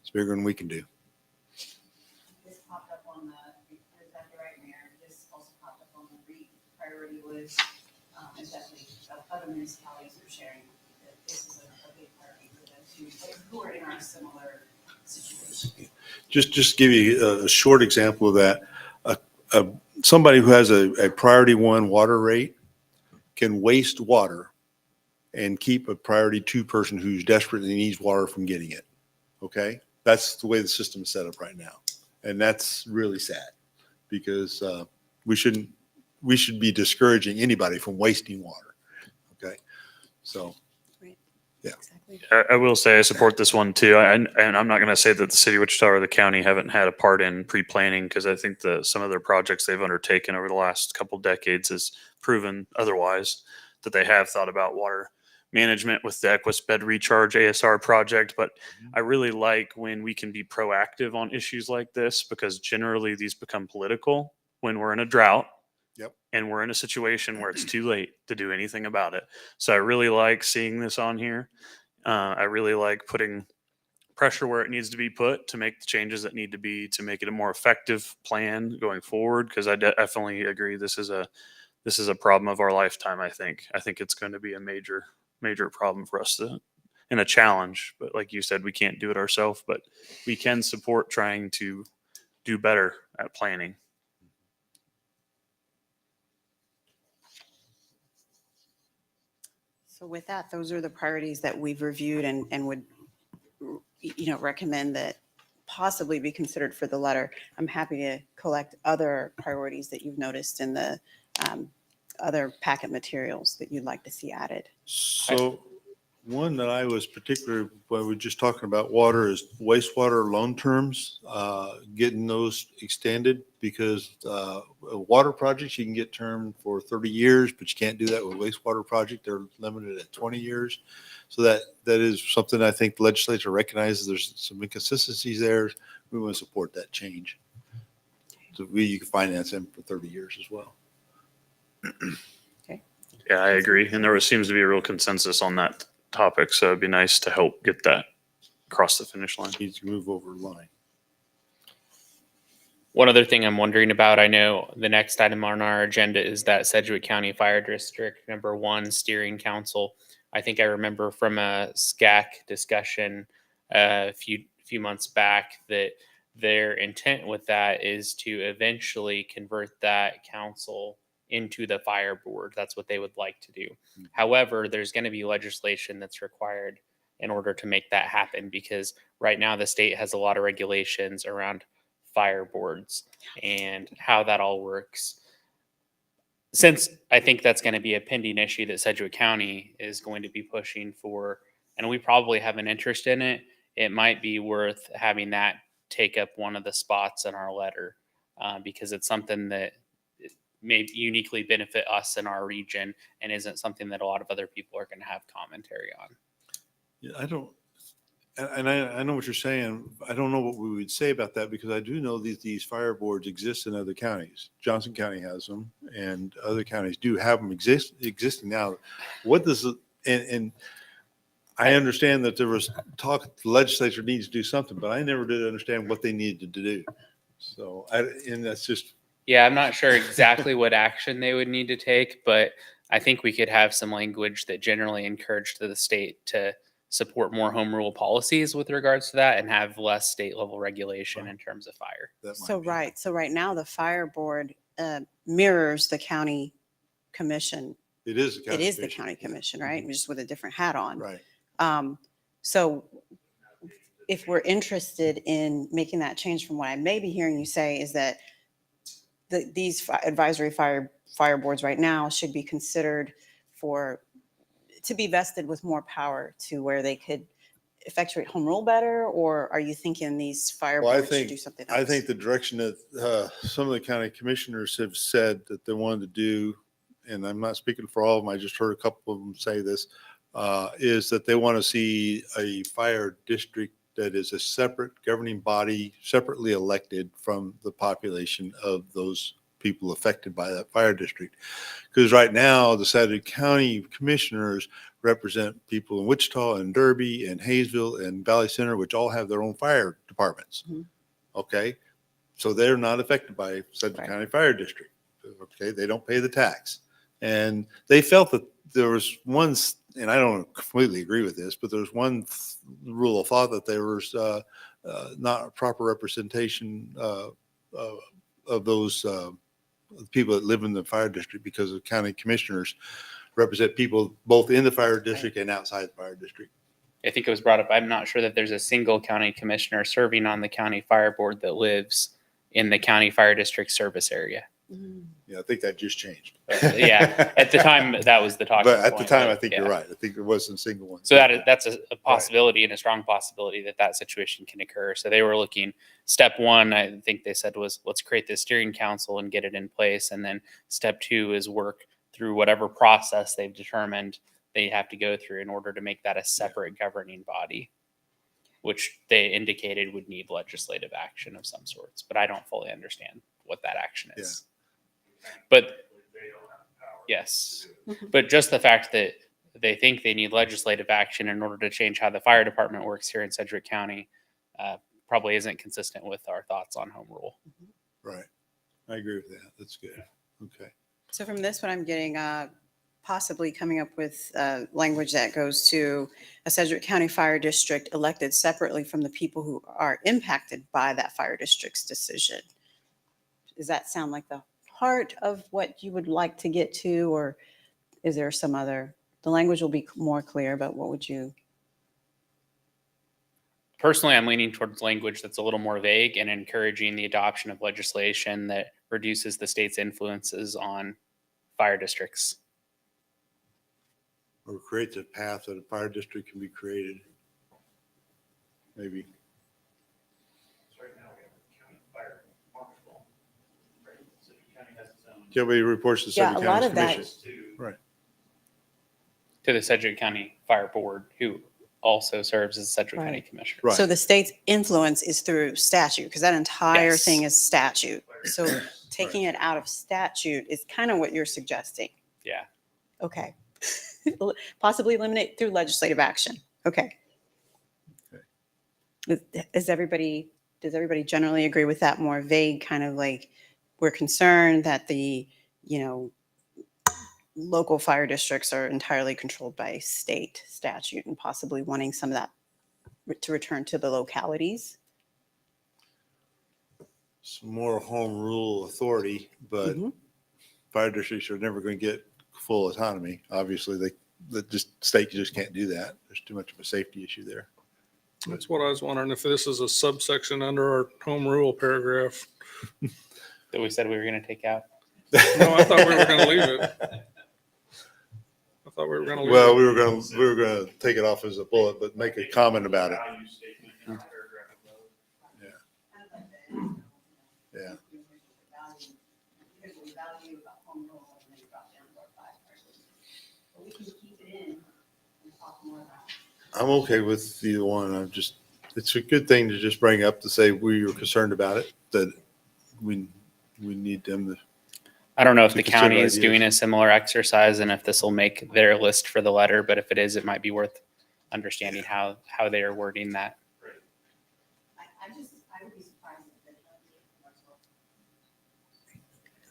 It's bigger than we can do. This popped up on the right, Mayor. This also popped up on the priority list. And definitely other municipalities are sharing that this is a big priority for them too, who are in our similar situation. Just give you a short example of that. Somebody who has a priority 1 water rate can waste water and keep a priority 2 person who's desperately needs water from getting it. Okay? That's the way the system is set up right now. And that's really sad, because we should be discouraging anybody from wasting water. Okay? So, Right. Yeah. Exactly. I will say I support this one too. And I'm not going to say that the city of Wichita or the county haven't had a part in pre-planning, because I think some of their projects they've undertaken over the last couple decades has proven otherwise, that they have thought about water management with the Equus bed recharge ASR project, but I really like when we can be proactive on issues like this, because generally these become political when we're in a drought. Yep. And we're in a situation where it's too late to do anything about it. So I really like seeing this on here. I really like putting pressure where it needs to be put to make the changes that need to be to make it a more effective plan going forward. Because I definitely agree this is a problem of our lifetime. I think it's going to be a major problem for us and a challenge. But like you said, we can't do it ourselves, but we can support trying to do better at planning. So with that, those are the priorities that we've reviewed and would, recommend that possibly be considered for the letter. I'm happy to collect other priorities that you've noticed in the other packet materials that you'd like to see added. So one that I was particularly, when we're just talking about water, is wastewater loan terms, getting those extended, because water projects, you can get termed for 30 years, but you can't do that with wastewater project. They're limited at 20 years. So that is something I think the legislature recognizes there's some inconsistencies there. We want to support that change. So you can finance them for 30 years as well. Yeah, I agree. And there seems to be a real consensus on that topic. So it'd be nice to help get that across the finish line. Needs to move over the line. One other thing I'm wondering about, I know the next item on our agenda is that Sedgwick County Fire District #1 Steering Council. I think I remember from a SCAC discussion a few months back that their intent with that is to eventually convert that council into the fire board. That's what they would like to do. However, there's going to be legislation that's required in order to make that happen, because right now the state has a lot of regulations around fire boards and how that all works. Since I think that's going to be a pending issue that Sedgwick County is going to be pushing for, and we probably have an interest in it, it might be worth having that take up one of the spots in our letter, because it's something that may uniquely benefit us in our region and isn't something that a lot of other people are going to have commentary on. Yeah, I know what you're saying. I don't know what we would say about that, because I do know these fire boards exist in other counties. Johnson County has them, and other counties do have them existing now. What does it, and I understand that there was talk, the legislature needs to do something, but I never did understand what they needed to do. So and that's just. Yeah, I'm not sure exactly what action they would need to take, but I think we could have some language that generally encouraged the state to support more home rule policies with regards to that and have less state level regulation in terms of fire. So right now the fire board mirrors the county commission. It is the county. It is the county commission, right? Just with a different hat on. Right. So if we're interested in making that change, from what I may be hearing you say, is that these advisory fire boards right now should be considered to be vested with more power, to where they could effectuate home rule better? Or are you thinking these fire boards should do something else? I think the direction that some of the county commissioners have said that they wanted to do, and I'm not speaking for all of them, I just heard a couple of them say this, is that they want to see a fire district that is a separate governing body, separately elected from the population of those people affected by that fire district. Because right now, the Sedgwick County commissioners represent people in Wichita and Derby and Hayesville and Valley Center, which all have their own fire departments. Mhm. Okay. So they're not affected by Sedgwick County Fire District. Okay. They don't pay the tax. And they felt that there was one, and I don't completely agree with this, but there's one rule of thought that there was not a proper representation of those people that live in the fire district, because the county commissioners represent people both in the fire district and outside the fire district. I think it was brought up, I'm not sure that there's a single county commissioner serving on the county fire board that lives in the county fire district service area. Yeah, I think that just changed. Yeah, at the time that was the talking But at the point, time, but I think yeah. you're right. I think there wasn't a single one. So that's a possibility, and a strong possibility that situation can occur. So they were looking, step one, I think they said, was let's create this steering council and get it in place. And then step two is work through whatever process they've determined they have to go through in order to make that a separate governing body, which they indicated would need legislative action of some sorts. But I don't fully understand what that action is. But yes, but just the fact that they think they need legislative action in order to change how the fire department works here in Sedgwick County probably isn't consistent with our thoughts on home rule. Right. I agree with that. That's good. Okay. So from this, what I'm getting, possibly coming up with language that goes to a Sedgwick County Fire District elected separately from the people who are impacted by that fire district's decision. Does that sound like the heart of what you would like to get to, or is there some other, the language will be more clear, but what would you? Personally, I'm leaning towards language that's a little more vague and encouraging the adoption of legislation that reduces the state's influences on fire districts. Or creates a path that a fire district can be created. Maybe. Somebody reports to Yeah, Sedgwick a lot County of that. Commission. Right. To the Sedgwick County Fire Board, who also serves as Sedgwick Right. County Commissioner. Right. So the state's influence is through statute, because that entire Yes. thing is statute. So taking it out of statute is kind of what you're suggesting. Yeah. Okay. Possibly eliminate through legislative action. Okay. Does everybody generally agree with that more vague kind of like, we're concerned that the, local fire districts are entirely controlled by state statute and possibly wanting some of that to return to the localities? Some more home rule authority, but Mhm. fire districts are never going to get full autonomy. Obviously, state just can't do that. There's too much of a safety issue there. That's what I was wondering, if this is a subsection under our home rule paragraph. That we said we were going to take out. No, I thought we were going to leave it. I thought we were going to leave Well, it. we were going to take it off as a bullet, but make a comment about it. Yeah. I'm okay with either one. It's a good thing to just bring up to say we were concerned about it, that we need them to. I don't know if To the consider county is ideas. doing a similar exercise and if this will make their list for the letter, but if it is, it might be worth understanding how they are wording that.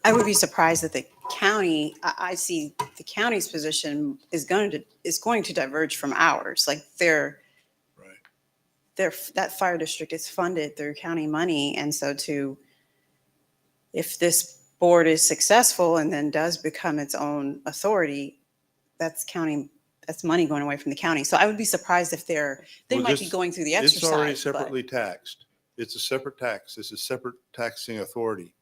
I would be surprised that the county, I see the county's position is going to diverge from ours. Like that fire district is funded through county money. And so if this board is successful and then does become its own authority, that's money going away from the county. So I would be surprised if they Well, might be going through the exercise. It's already but- separately taxed. It's a separate tax. It's a separate taxing authority.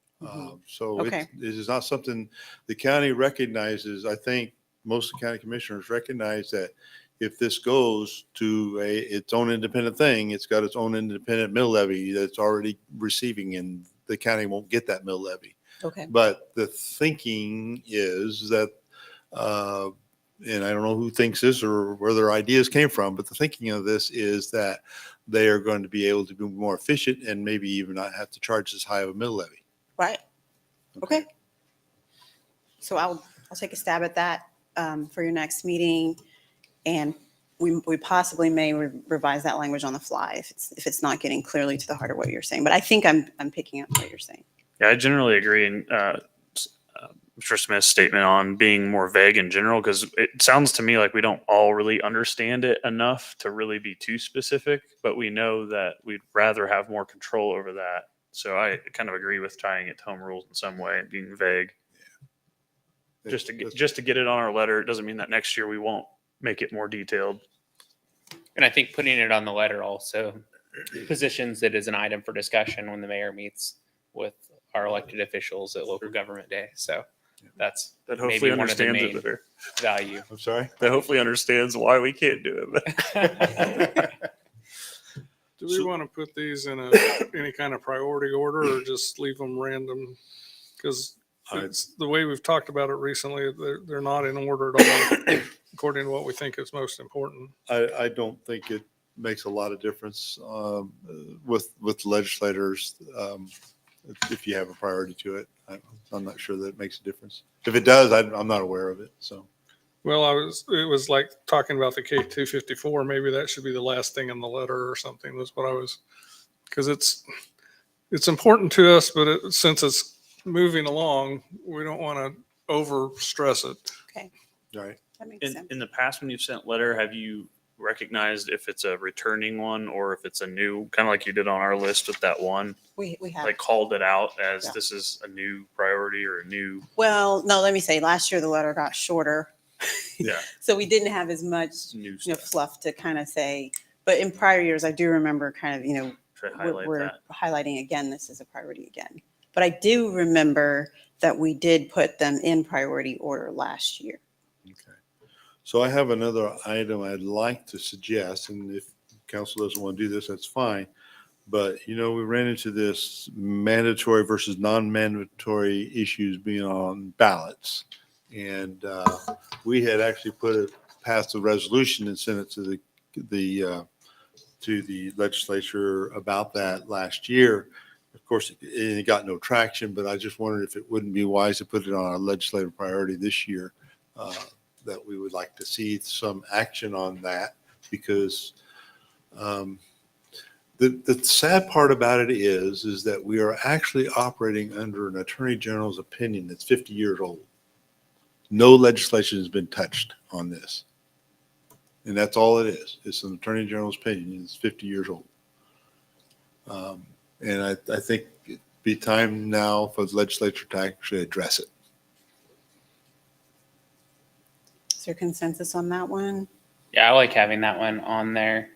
So Okay. it is not something the county recognizes. I think most of the county commissioners recognize that if this goes to its own independent thing, it's got its own independent mill levy that's already receiving, and the county won't get that mill levy. Okay. But the thinking is that, and I don't know who thinks this or where their ideas came from, but the thinking of this is that they are going to be able to be more efficient and maybe even not have to charge as high of a mill levy. Right. Okay. So I'll take a stab at that for your next meeting. And we possibly may revise that language on the fly if it's not getting clearly to the heart of what you're saying. But I think I'm picking up what you're saying. Yeah, I generally agree. And Mr. Smith's statement on being more vague in general, because it sounds to me like we don't all really understand it enough to really be too specific, but we know that we'd rather have more control over that. So I kind of agree with tying it to home rules in some way and being vague. Just to get it on our letter, it doesn't mean that next year we won't make it more detailed. And I think putting it on the letter also positions it as an item for discussion when the mayor meets with our elected officials at local government day. So That maybe hopefully one of the understands it main better. value. I'm sorry? That hopefully understands why we can't do it. Do we want to put these in any kind of priority order or just leave them random? Because It's the way we've talked about it recently, they're not in order at all, according to what we think is most important. I don't think it makes a lot of difference with legislators if you have a priority to it. I'm not sure that it makes a difference. If it does, I'm not aware of it. So, Well, it was like talking about the K-254. Maybe that should be the last thing in the letter or something, was what I was, because it's important to us, but since it's moving along, we don't want to over stress it. Okay, right. that makes sense. In the past, when you've sent letter, have you recognized if it's a returning one or if it's a new, kind of like you did on our list with that one, We have. like called it out as Yeah. this is a new priority or a new, Well, no, let me say, last year the letter got shorter. yeah, So we didn't have as much, new you know, stuff. fluff to kind of say, but in prior years, I do remember kind of, Try to highlight we're that. highlighting again, this is a priority again. But I do remember that we did put them in priority order last year. Okay. So I have another item I'd like to suggest, and if council doesn't want to do this, that's fine. But, we ran into this mandatory versus non-mandatory issues being on ballots. And we had actually passed a resolution and sent it to the legislature about that last year. Of course, it got no traction, but I just wondered if it wouldn't be wise to put it on our legislative priority this year, that we would like to see some action on that, because the sad part about it is that we are actually operating under an attorney general's opinion that's 50 years old. No legislation has been touched on this. And that's all it is. It's an attorney general's opinion. It's 50 years old. And I think it'd be time now for the legislature to actually address it. Is there consensus on that one? Yeah, I like having that one on there.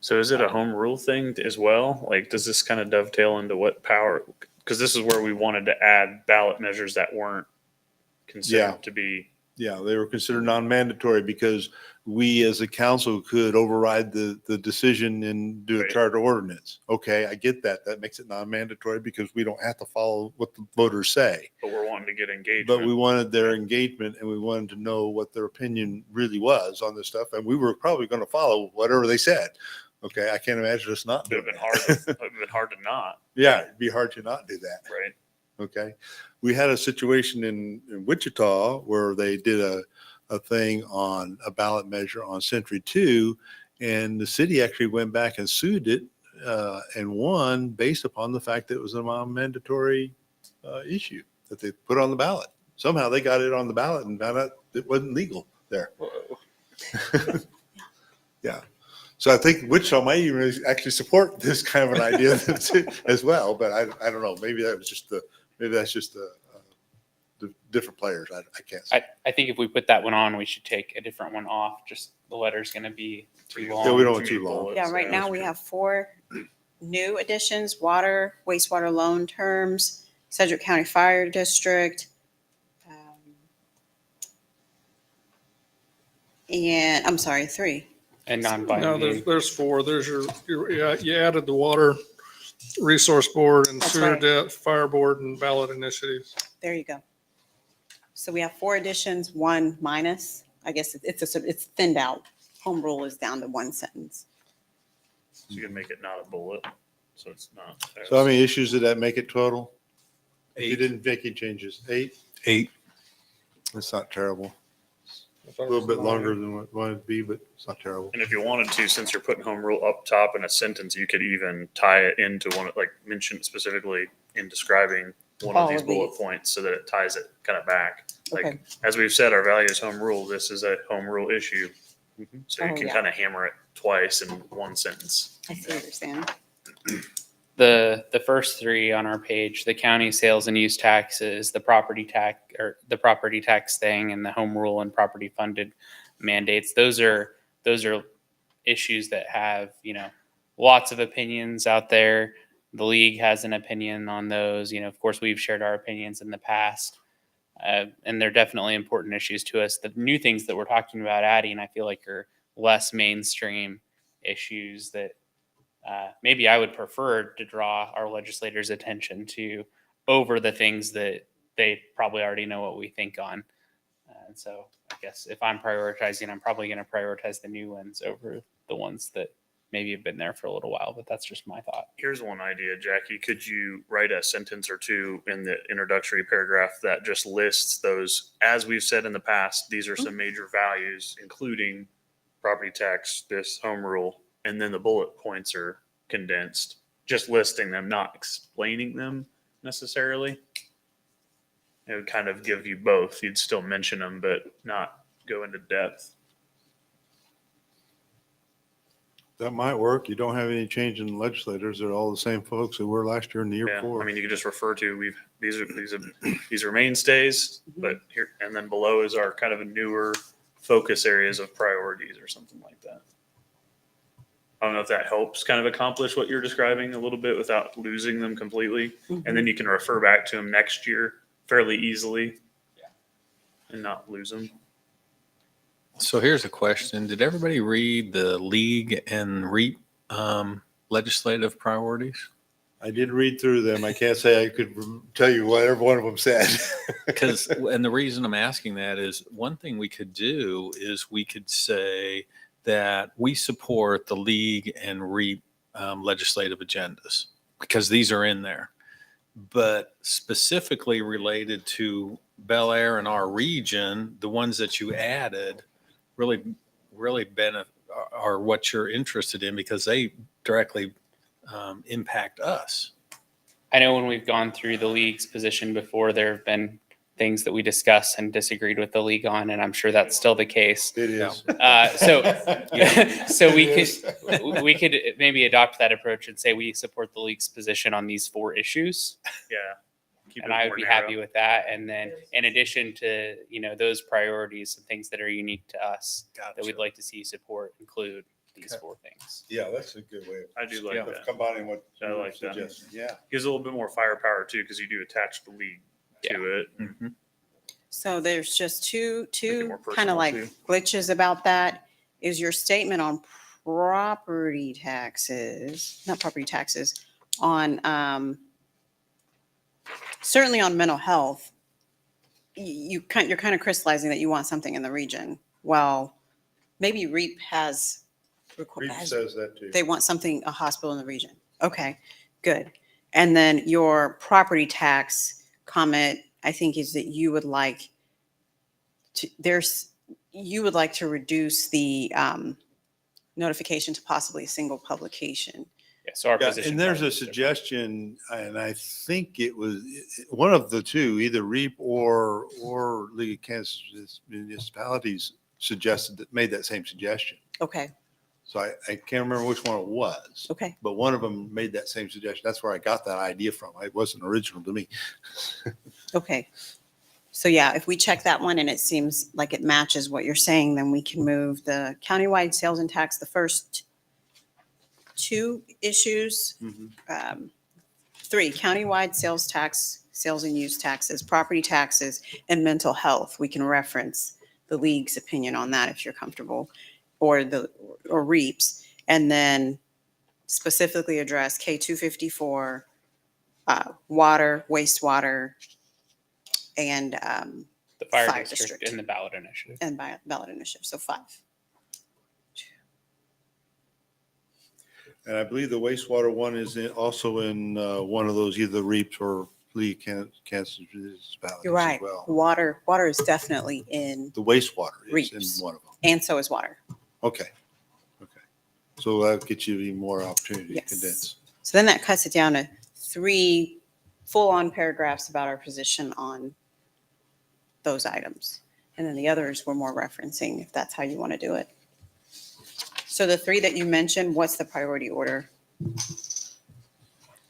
So is it a home rule thing as well? Like, does this kind of dovetail into what power? Because this is where we wanted to add ballot measures that weren't considered to be. Yeah, they were considered non-mandatory because we as a council could override the decision and do a Right. charter ordinance. Okay, I get that. That makes it non-mandatory because we don't have to follow what the voters say. But we're wanting to get engagement. But we wanted their engagement and we wanted to know what their opinion really was on this stuff. And we were probably going to follow whatever they said. Okay, I can't imagine us not It would doing have been that. hard. It would have been hard to not. Yeah, it'd be hard to not do that. Right. Okay. We had a situation in Wichita where they did a thing on a ballot measure on Century 2, and the city actually went back and sued it and won based upon the fact that it was a non-mandatory issue that they put on the ballot. Somehow they got it on the ballot and found out it wasn't legal there. Yeah. So I think Wichita might even actually support this kind of an idea as well, but I don't know. Maybe that's just the different players. I can't say. I think if we put that one on, we should take a different one off. Just the letter's going to be too long. Yeah, we don't want Too too many long. bullets. Yeah, right now we have 4 new additions: water, wastewater loan terms, Sedgwick County Fire District. And I'm sorry, 3. And No, non-binding. there's 4. There's you added the water resource board and That's sewer right. debt, fire board, and ballot initiatives. There you go. So we have 4 additions, 1 minus. I guess it's thinned out. Home rule is down to 1 sentence. So you can make it not a bullet. So it's not. So how many issues did that make it total? You 8. didn't make any changes. 8? 8. That's not terrible. I A thought it little was bit 9. longer than what it wanted to be, but it's not terrible. And if you wanted to, since you're putting home rule up top in a sentence, you could even tie it into one, like mention it specifically in describing one All of these of bullet these. points so that it ties it kind of back. Like, Okay. as we've said, our value is home rule. This is a home rule issue. So you Oh, can yeah. kind of hammer it twice in one sentence. I see what you're saying. The first 3 on our page, the county sales and use taxes, the property tax thing, and the home rule and property funded mandates. Those are issues that have, lots of opinions out there. The league has an opinion on those. Of course, we've shared our opinions in the past. And they're definitely important issues to us. The new things that we're talking about adding, I feel like, are less mainstream issues that maybe I would prefer to draw our legislators' attention to over the things that they probably already know what we think on. And so I guess if I'm prioritizing, I'm probably going to prioritize the new ones over the ones that maybe have been there for a little while, but that's just my thought. Here's one idea, Jackie. Could you write a sentence or two in the introductory paragraph that just lists those, as we've said in the past, these are some major values, including property tax, this home rule, and then the bullet points are condensed, just listing them, not explaining them necessarily. It would kind of give you both. You'd still mention them, but not go into depth. That might work. You don't have any change in legislators. They're all the same folks that were last year and the year Yeah, before. I mean, you could just refer to these are mainstays, but here and then below is our kind of a newer focus areas of priorities or something like that. I don't know if that helps kind of accomplish what you're describing a little bit without losing them completely, and then you can refer back to them next year fairly easily, and not lose them. So here's a question. Did everybody read the league and REAP legislative priorities? I did read through them. I can't say I could tell you what every one of them said. And the reason I'm asking that is one thing we could do is we could say that we support the league and REAP legislative agendas because these are in there. But specifically related to Bel Aire and our region, the ones that you added really are what you're interested in because they directly impact us. I know when we've gone through the league's position before, there have been things that we discussed and disagreed with the league on, and I'm sure that's still the case. It is. So we could maybe adopt that approach and say we support the league's position on these 4 issues, Yeah. Keep and it I more would be narrow. happy with that. And then, in addition to those priorities and things that are unique to us that we'd like to see support, include these 4 things. Yeah, that's a good way I do like of that. combining what I you like that. suggested. Yeah. Gives a little bit more firepower too, because you do attach the league to it. So there's just two more kind personal, of like too. glitches about that. Is your statement on property taxes, not property taxes, on certainly on mental health. You're kind of crystallizing that you want something in the region. Well, maybe REAP has Reed says that too. they want something, a hospital in the region. Okay, good. And then your property tax comment, I think, is that you would like to, reduce the notification to possibly a single publication. Yeah, so our Yeah, position. and there's probably a is different. suggestion, and I think it was one of the two, either REAP or League of Kansas Municipalities made that same suggestion. Okay, So I can't remember which one it was, okay. but one of them made that same suggestion. That's where I got that idea from. It wasn't original to me. Okay. So yeah, if we check that one and it seems like it matches what you're saying, then we can move the countywide sales and tax, the first 2 issues. 3, countywide sales tax, sales and use taxes, property taxes, and mental health. We can reference the league's opinion on that if you're comfortable, or REAPs, and then specifically address K254, water, wastewater, and The fire, fire district, district. and the ballot initiative. ballot initiative. So 5. And I believe the wastewater one is also in one of those, either REAPs or League of Kansas Municipalities You're right. as well. Water is definitely in, The wastewater is REAPs. in one of them. and so is water. Okay. So that'll get you even more opportunity to Yes. condense. So then that cuts it down to 3 full-on paragraphs about our position on those items. And then the others were more referencing, if that's how you want to do it. So the 3 that you mentioned, what's the priority order?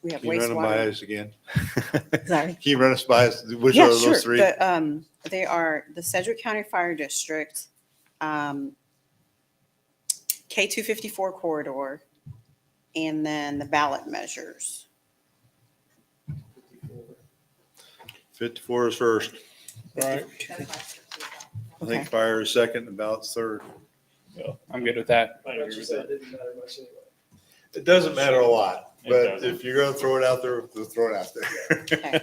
We have Can you run them by wastewater. us again? Sorry. Can you run us by us? Which Yeah, are sure. those 3? They are the Sedgwick County Fire District, K254 corridor, and then the ballot measures. 54 is first. Right. I Okay. think fire is second and ballot's third. So I'm good with that. I agree with that. Didn't matter much anyway. It doesn't matter a lot. But doesn't. if you're gonna throw it out there, throw it out there. Okay.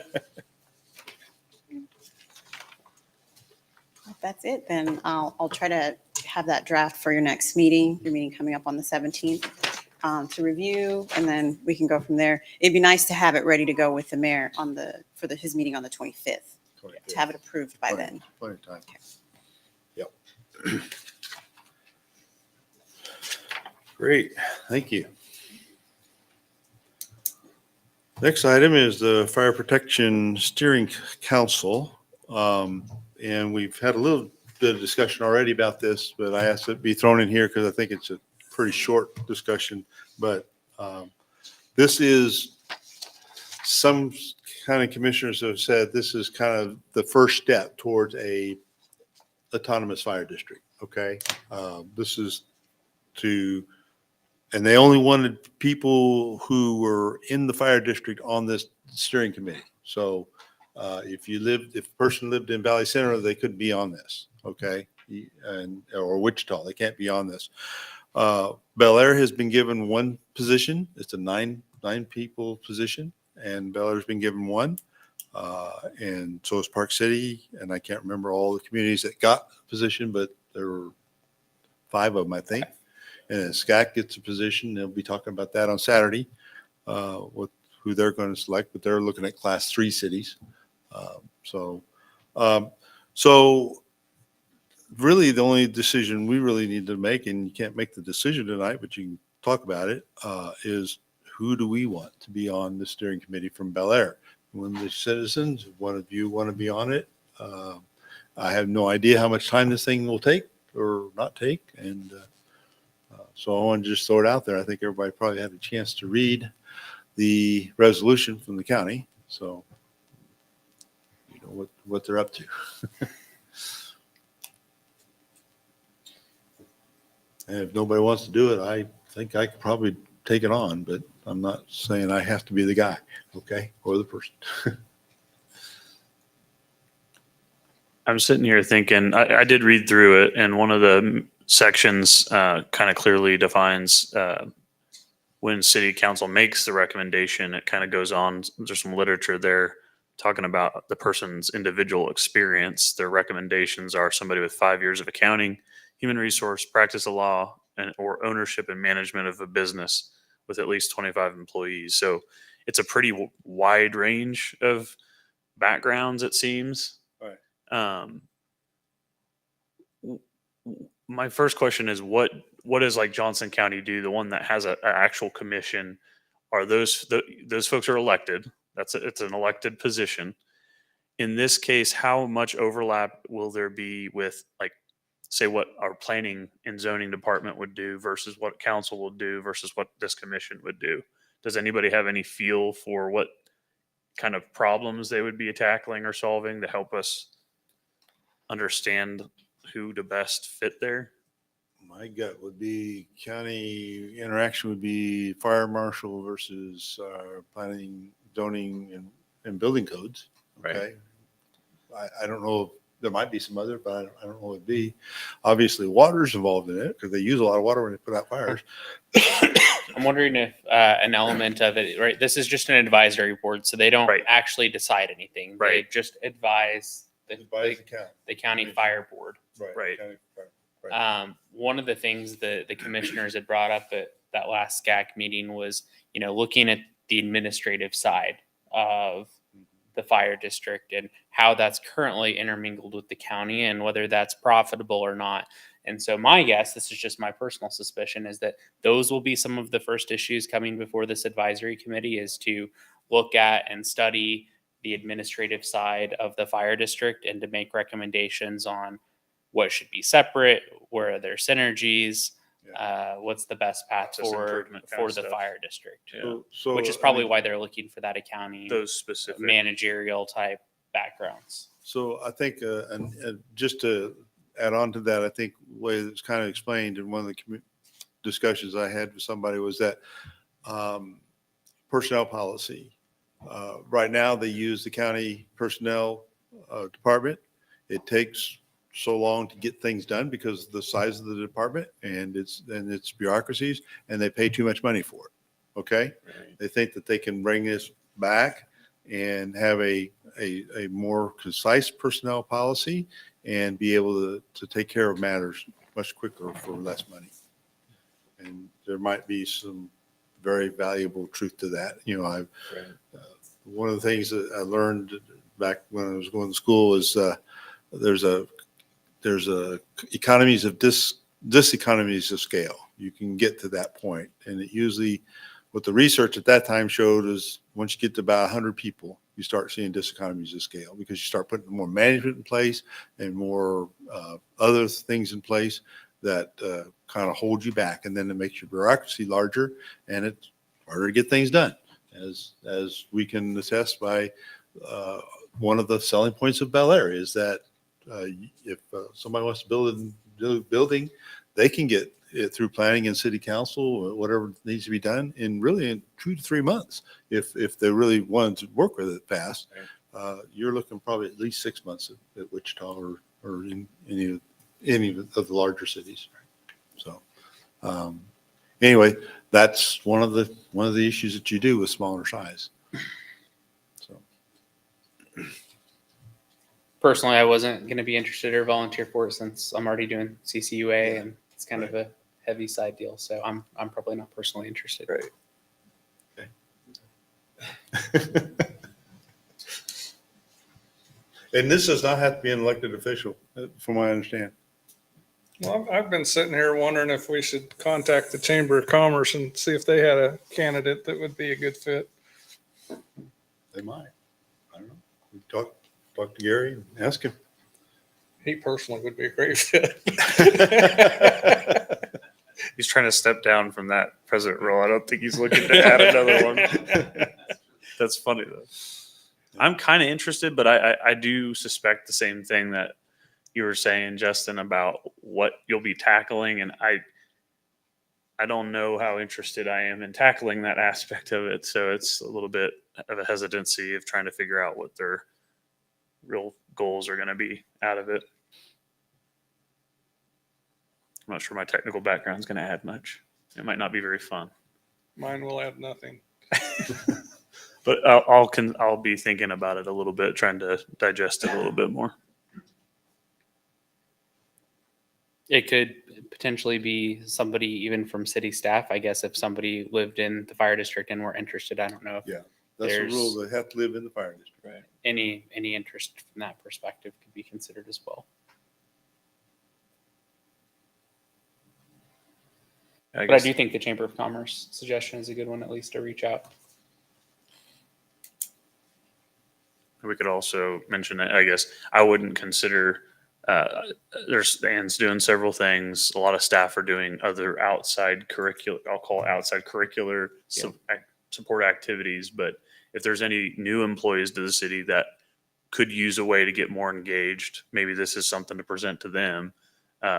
If that's it, then I'll try to have that draft for your next meeting, your meeting coming up on the 17th, to review, and then we can go from there. It'd be nice to have it ready to go with the mayor for his meeting on the 25th, to have it approved by then. Plenty of time. Yep. Great, thank you. Next item is the Fire Protection Steering Council. And we've had a little bit of discussion already about this, but I asked it be thrown in here because I think it's a pretty short discussion. But this is, some kind of commissioners have said this is kind of the first step towards a autonomous fire district, okay? This is and they only wanted people who were in the fire district on this steering committee. So if a person lived in Valley Center, they couldn't be on this, okay? Or Wichita, they can't be on this. Bel Aire has been given one position. It's a nine people position, and Bel Aire's been given one. And so is Park City, and I can't remember all the communities that got a position, but there were 5 of them, I think. And SCAC gets a position. They'll be talking about that on Saturday, with who they're going to select, but they're looking at class 3 cities. So really the only decision we really need to make, and you can't make the decision tonight, but you can talk about it, is who do we want to be on the steering committee from Bel Aire? When the citizens, one of you want to be on it. I have no idea how much time this thing will take or not take. And so I want to just throw it out there. I think everybody probably had a chance to read the resolution from the county. So you know what they're up to. And if nobody wants to do it, I think I could probably take it on, but I'm not saying I have to be the guy, okay, or the person. I'm sitting here thinking, I did read through it, and one of the sections kind of clearly defines when city council makes the recommendation. It kind of goes on, there's some literature there talking about the person's individual experience. Their recommendations are somebody with 5 years of accounting, human resource, practice of law, or ownership and management of a business with at least 25 employees. So it's a pretty wide range of backgrounds, it seems. Right. My first question is what does like Johnson County do? The one that has an actual commission, are those folks are elected? It's an elected position. In this case, how much overlap will there be with, like, say what our planning and zoning department would do versus what council will do versus what this commission would do? Does anybody have any feel for what kind of problems they would be tackling or solving to help us understand who to best fit there? My gut would be county interaction would be fire marshal versus planning, zoning, and building codes. Okay. I don't know. There might be some other, but I don't know what it'd be. Obviously, water's involved in it because they use a lot of water when they put out fires. I'm wondering if an element of it, right? This is just an advisory board, so they don't Right. actually decide anything. They Right. just advise Advise the county. the county fire board. Right. County fire. Right. One of the things the commissioners had brought up at that last SCAC meeting was, looking at the administrative side of the fire district and how that's currently intermingled with the county and whether that's profitable or not. And so my guess, this is just my personal suspicion, is that those will be some of the first issues coming before this advisory committee, is to look at and study the administrative side of the fire district and to make recommendations on what should be separate, where are there synergies, what's the best path Process forward improvement kind for of the stuff. fire district, So, which is probably why they're looking for that accounting, Those specific. managerial type backgrounds. So I think, and just to add on to that, I think the way it's kind of explained in one of the discussions I had with somebody was that personnel policy. Right now, they use the county personnel department. It takes so long to get things done because of the size of the department and its bureaucracies, and they pay too much money for it. okay? They think that they can bring this back and have a more concise personnel policy and be able to take care of matters much quicker for less money. And there might be some very valuable truth to that. You know, one of the things that I learned back when I was going to school is there's a economies of diseconomies of scale. You can get to that point, and it usually, what the research at that time showed is once you get to about 100 people, you start seeing diseconomies of scale because you start putting more management in place and more other things in place that kind of hold you back, and then it makes your bureaucracy larger and it's harder to get things done, as we can attest by one of the selling points of Bel Aire is that if somebody wants to build a building, they can get it through planning and city council or whatever needs to be done in 2 to 3 months. If they really wanted to work with it fast, you're looking probably at least 6 months at Wichita or in any of the larger cities. So anyway, that's one of the issues that you do with smaller size. So Personally, I wasn't going to be interested or volunteer for it since I'm already doing CCUA and it's kind of a heavy side deal. So I'm probably not personally interested. Right. And this does not have to be an elected official, from what I understand. Well, I've been sitting here wondering if we should contact the Chamber of Commerce and see if they had a candidate that would be a good fit. They might. I don't know. We talk to Gary and ask him. He personally would be a great fit. He's trying to step down from that president role. I don't think he's looking to add another one. That's funny though. I'm kind of interested, but I do suspect the same thing that you were saying, Justin, about what you'll be tackling. And I don't know how interested I am in tackling that aspect of it. So it's a little bit of a hesitancy of trying to figure out what their real goals are going to be out of it. I'm not sure my technical background is going to add much. It might not be very fun. Mine will add nothing. But I'll be thinking about it a little bit, trying to digest it a little bit more. It could potentially be somebody even from city staff. I guess if somebody lived in the fire district and were interested, I don't know if Yeah. That's the There's- rule. They have to live in the fire district. Right. any interest from that perspective could be considered as well. But I do think the Chamber of Commerce suggestion is a good one, at least to reach out. We could also mention that, I guess, I wouldn't consider, Ann's doing several things. A lot of staff are doing other outside curricular, I'll call it outside curricular support activities. But if there's any new employees to the city that could use a way to get more engaged, maybe this is something to present to them,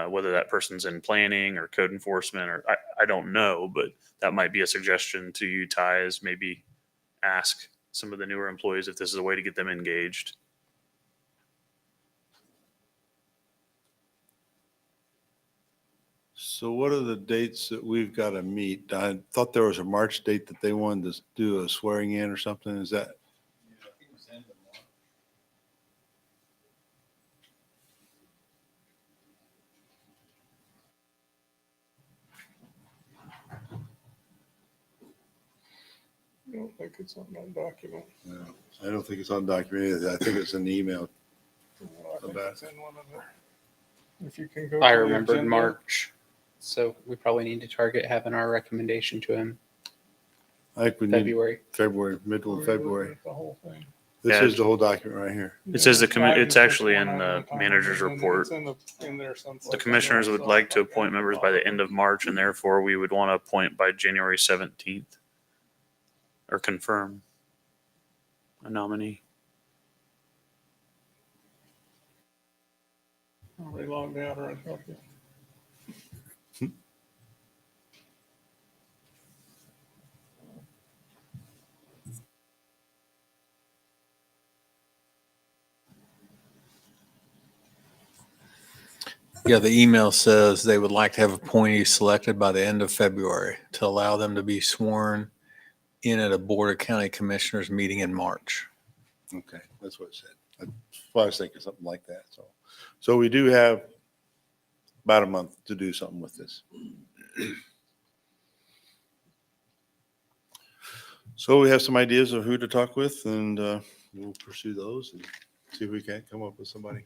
whether that person's in planning or code enforcement, or I don't know, but that might be a suggestion to you, Ty, is maybe ask some of the newer employees if this is a way to get them engaged. So what are the dates that we've got to meet? I thought there was a March date that they wanted to do a swearing in or something. Is that? I don't think it's on that document. No, I don't think it's on document either. I think it's in the email. I think it's in one of the, if you can go. I to the remembered agenda. March, so we probably need to target having our recommendation to him I think we need February. February, middle Or of you look February. at the whole thing. This Yeah. is the whole document right here. It says the Yeah, it's actually in the manager's report. It's in there someplace. The commissioners would like to appoint members by the end of March, and therefore we would want to appoint by January 17th or confirm a nominee. Are we logged out or okay? Yeah, the email says they would like to have appointees selected by the end of February to allow them to be sworn in at a Board of County Commissioners meeting in March. Okay, that's what it said. That's why I was thinking something like that, so we do have about a month to do something with this. So we have some ideas of who to talk with, and we'll pursue those and see if we can't come up with somebody.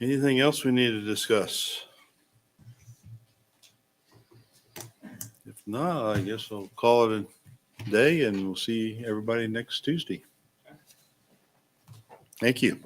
Anything else we need to discuss? If not, I guess I'll call it a day, and we'll see everybody next Tuesday. Thank you.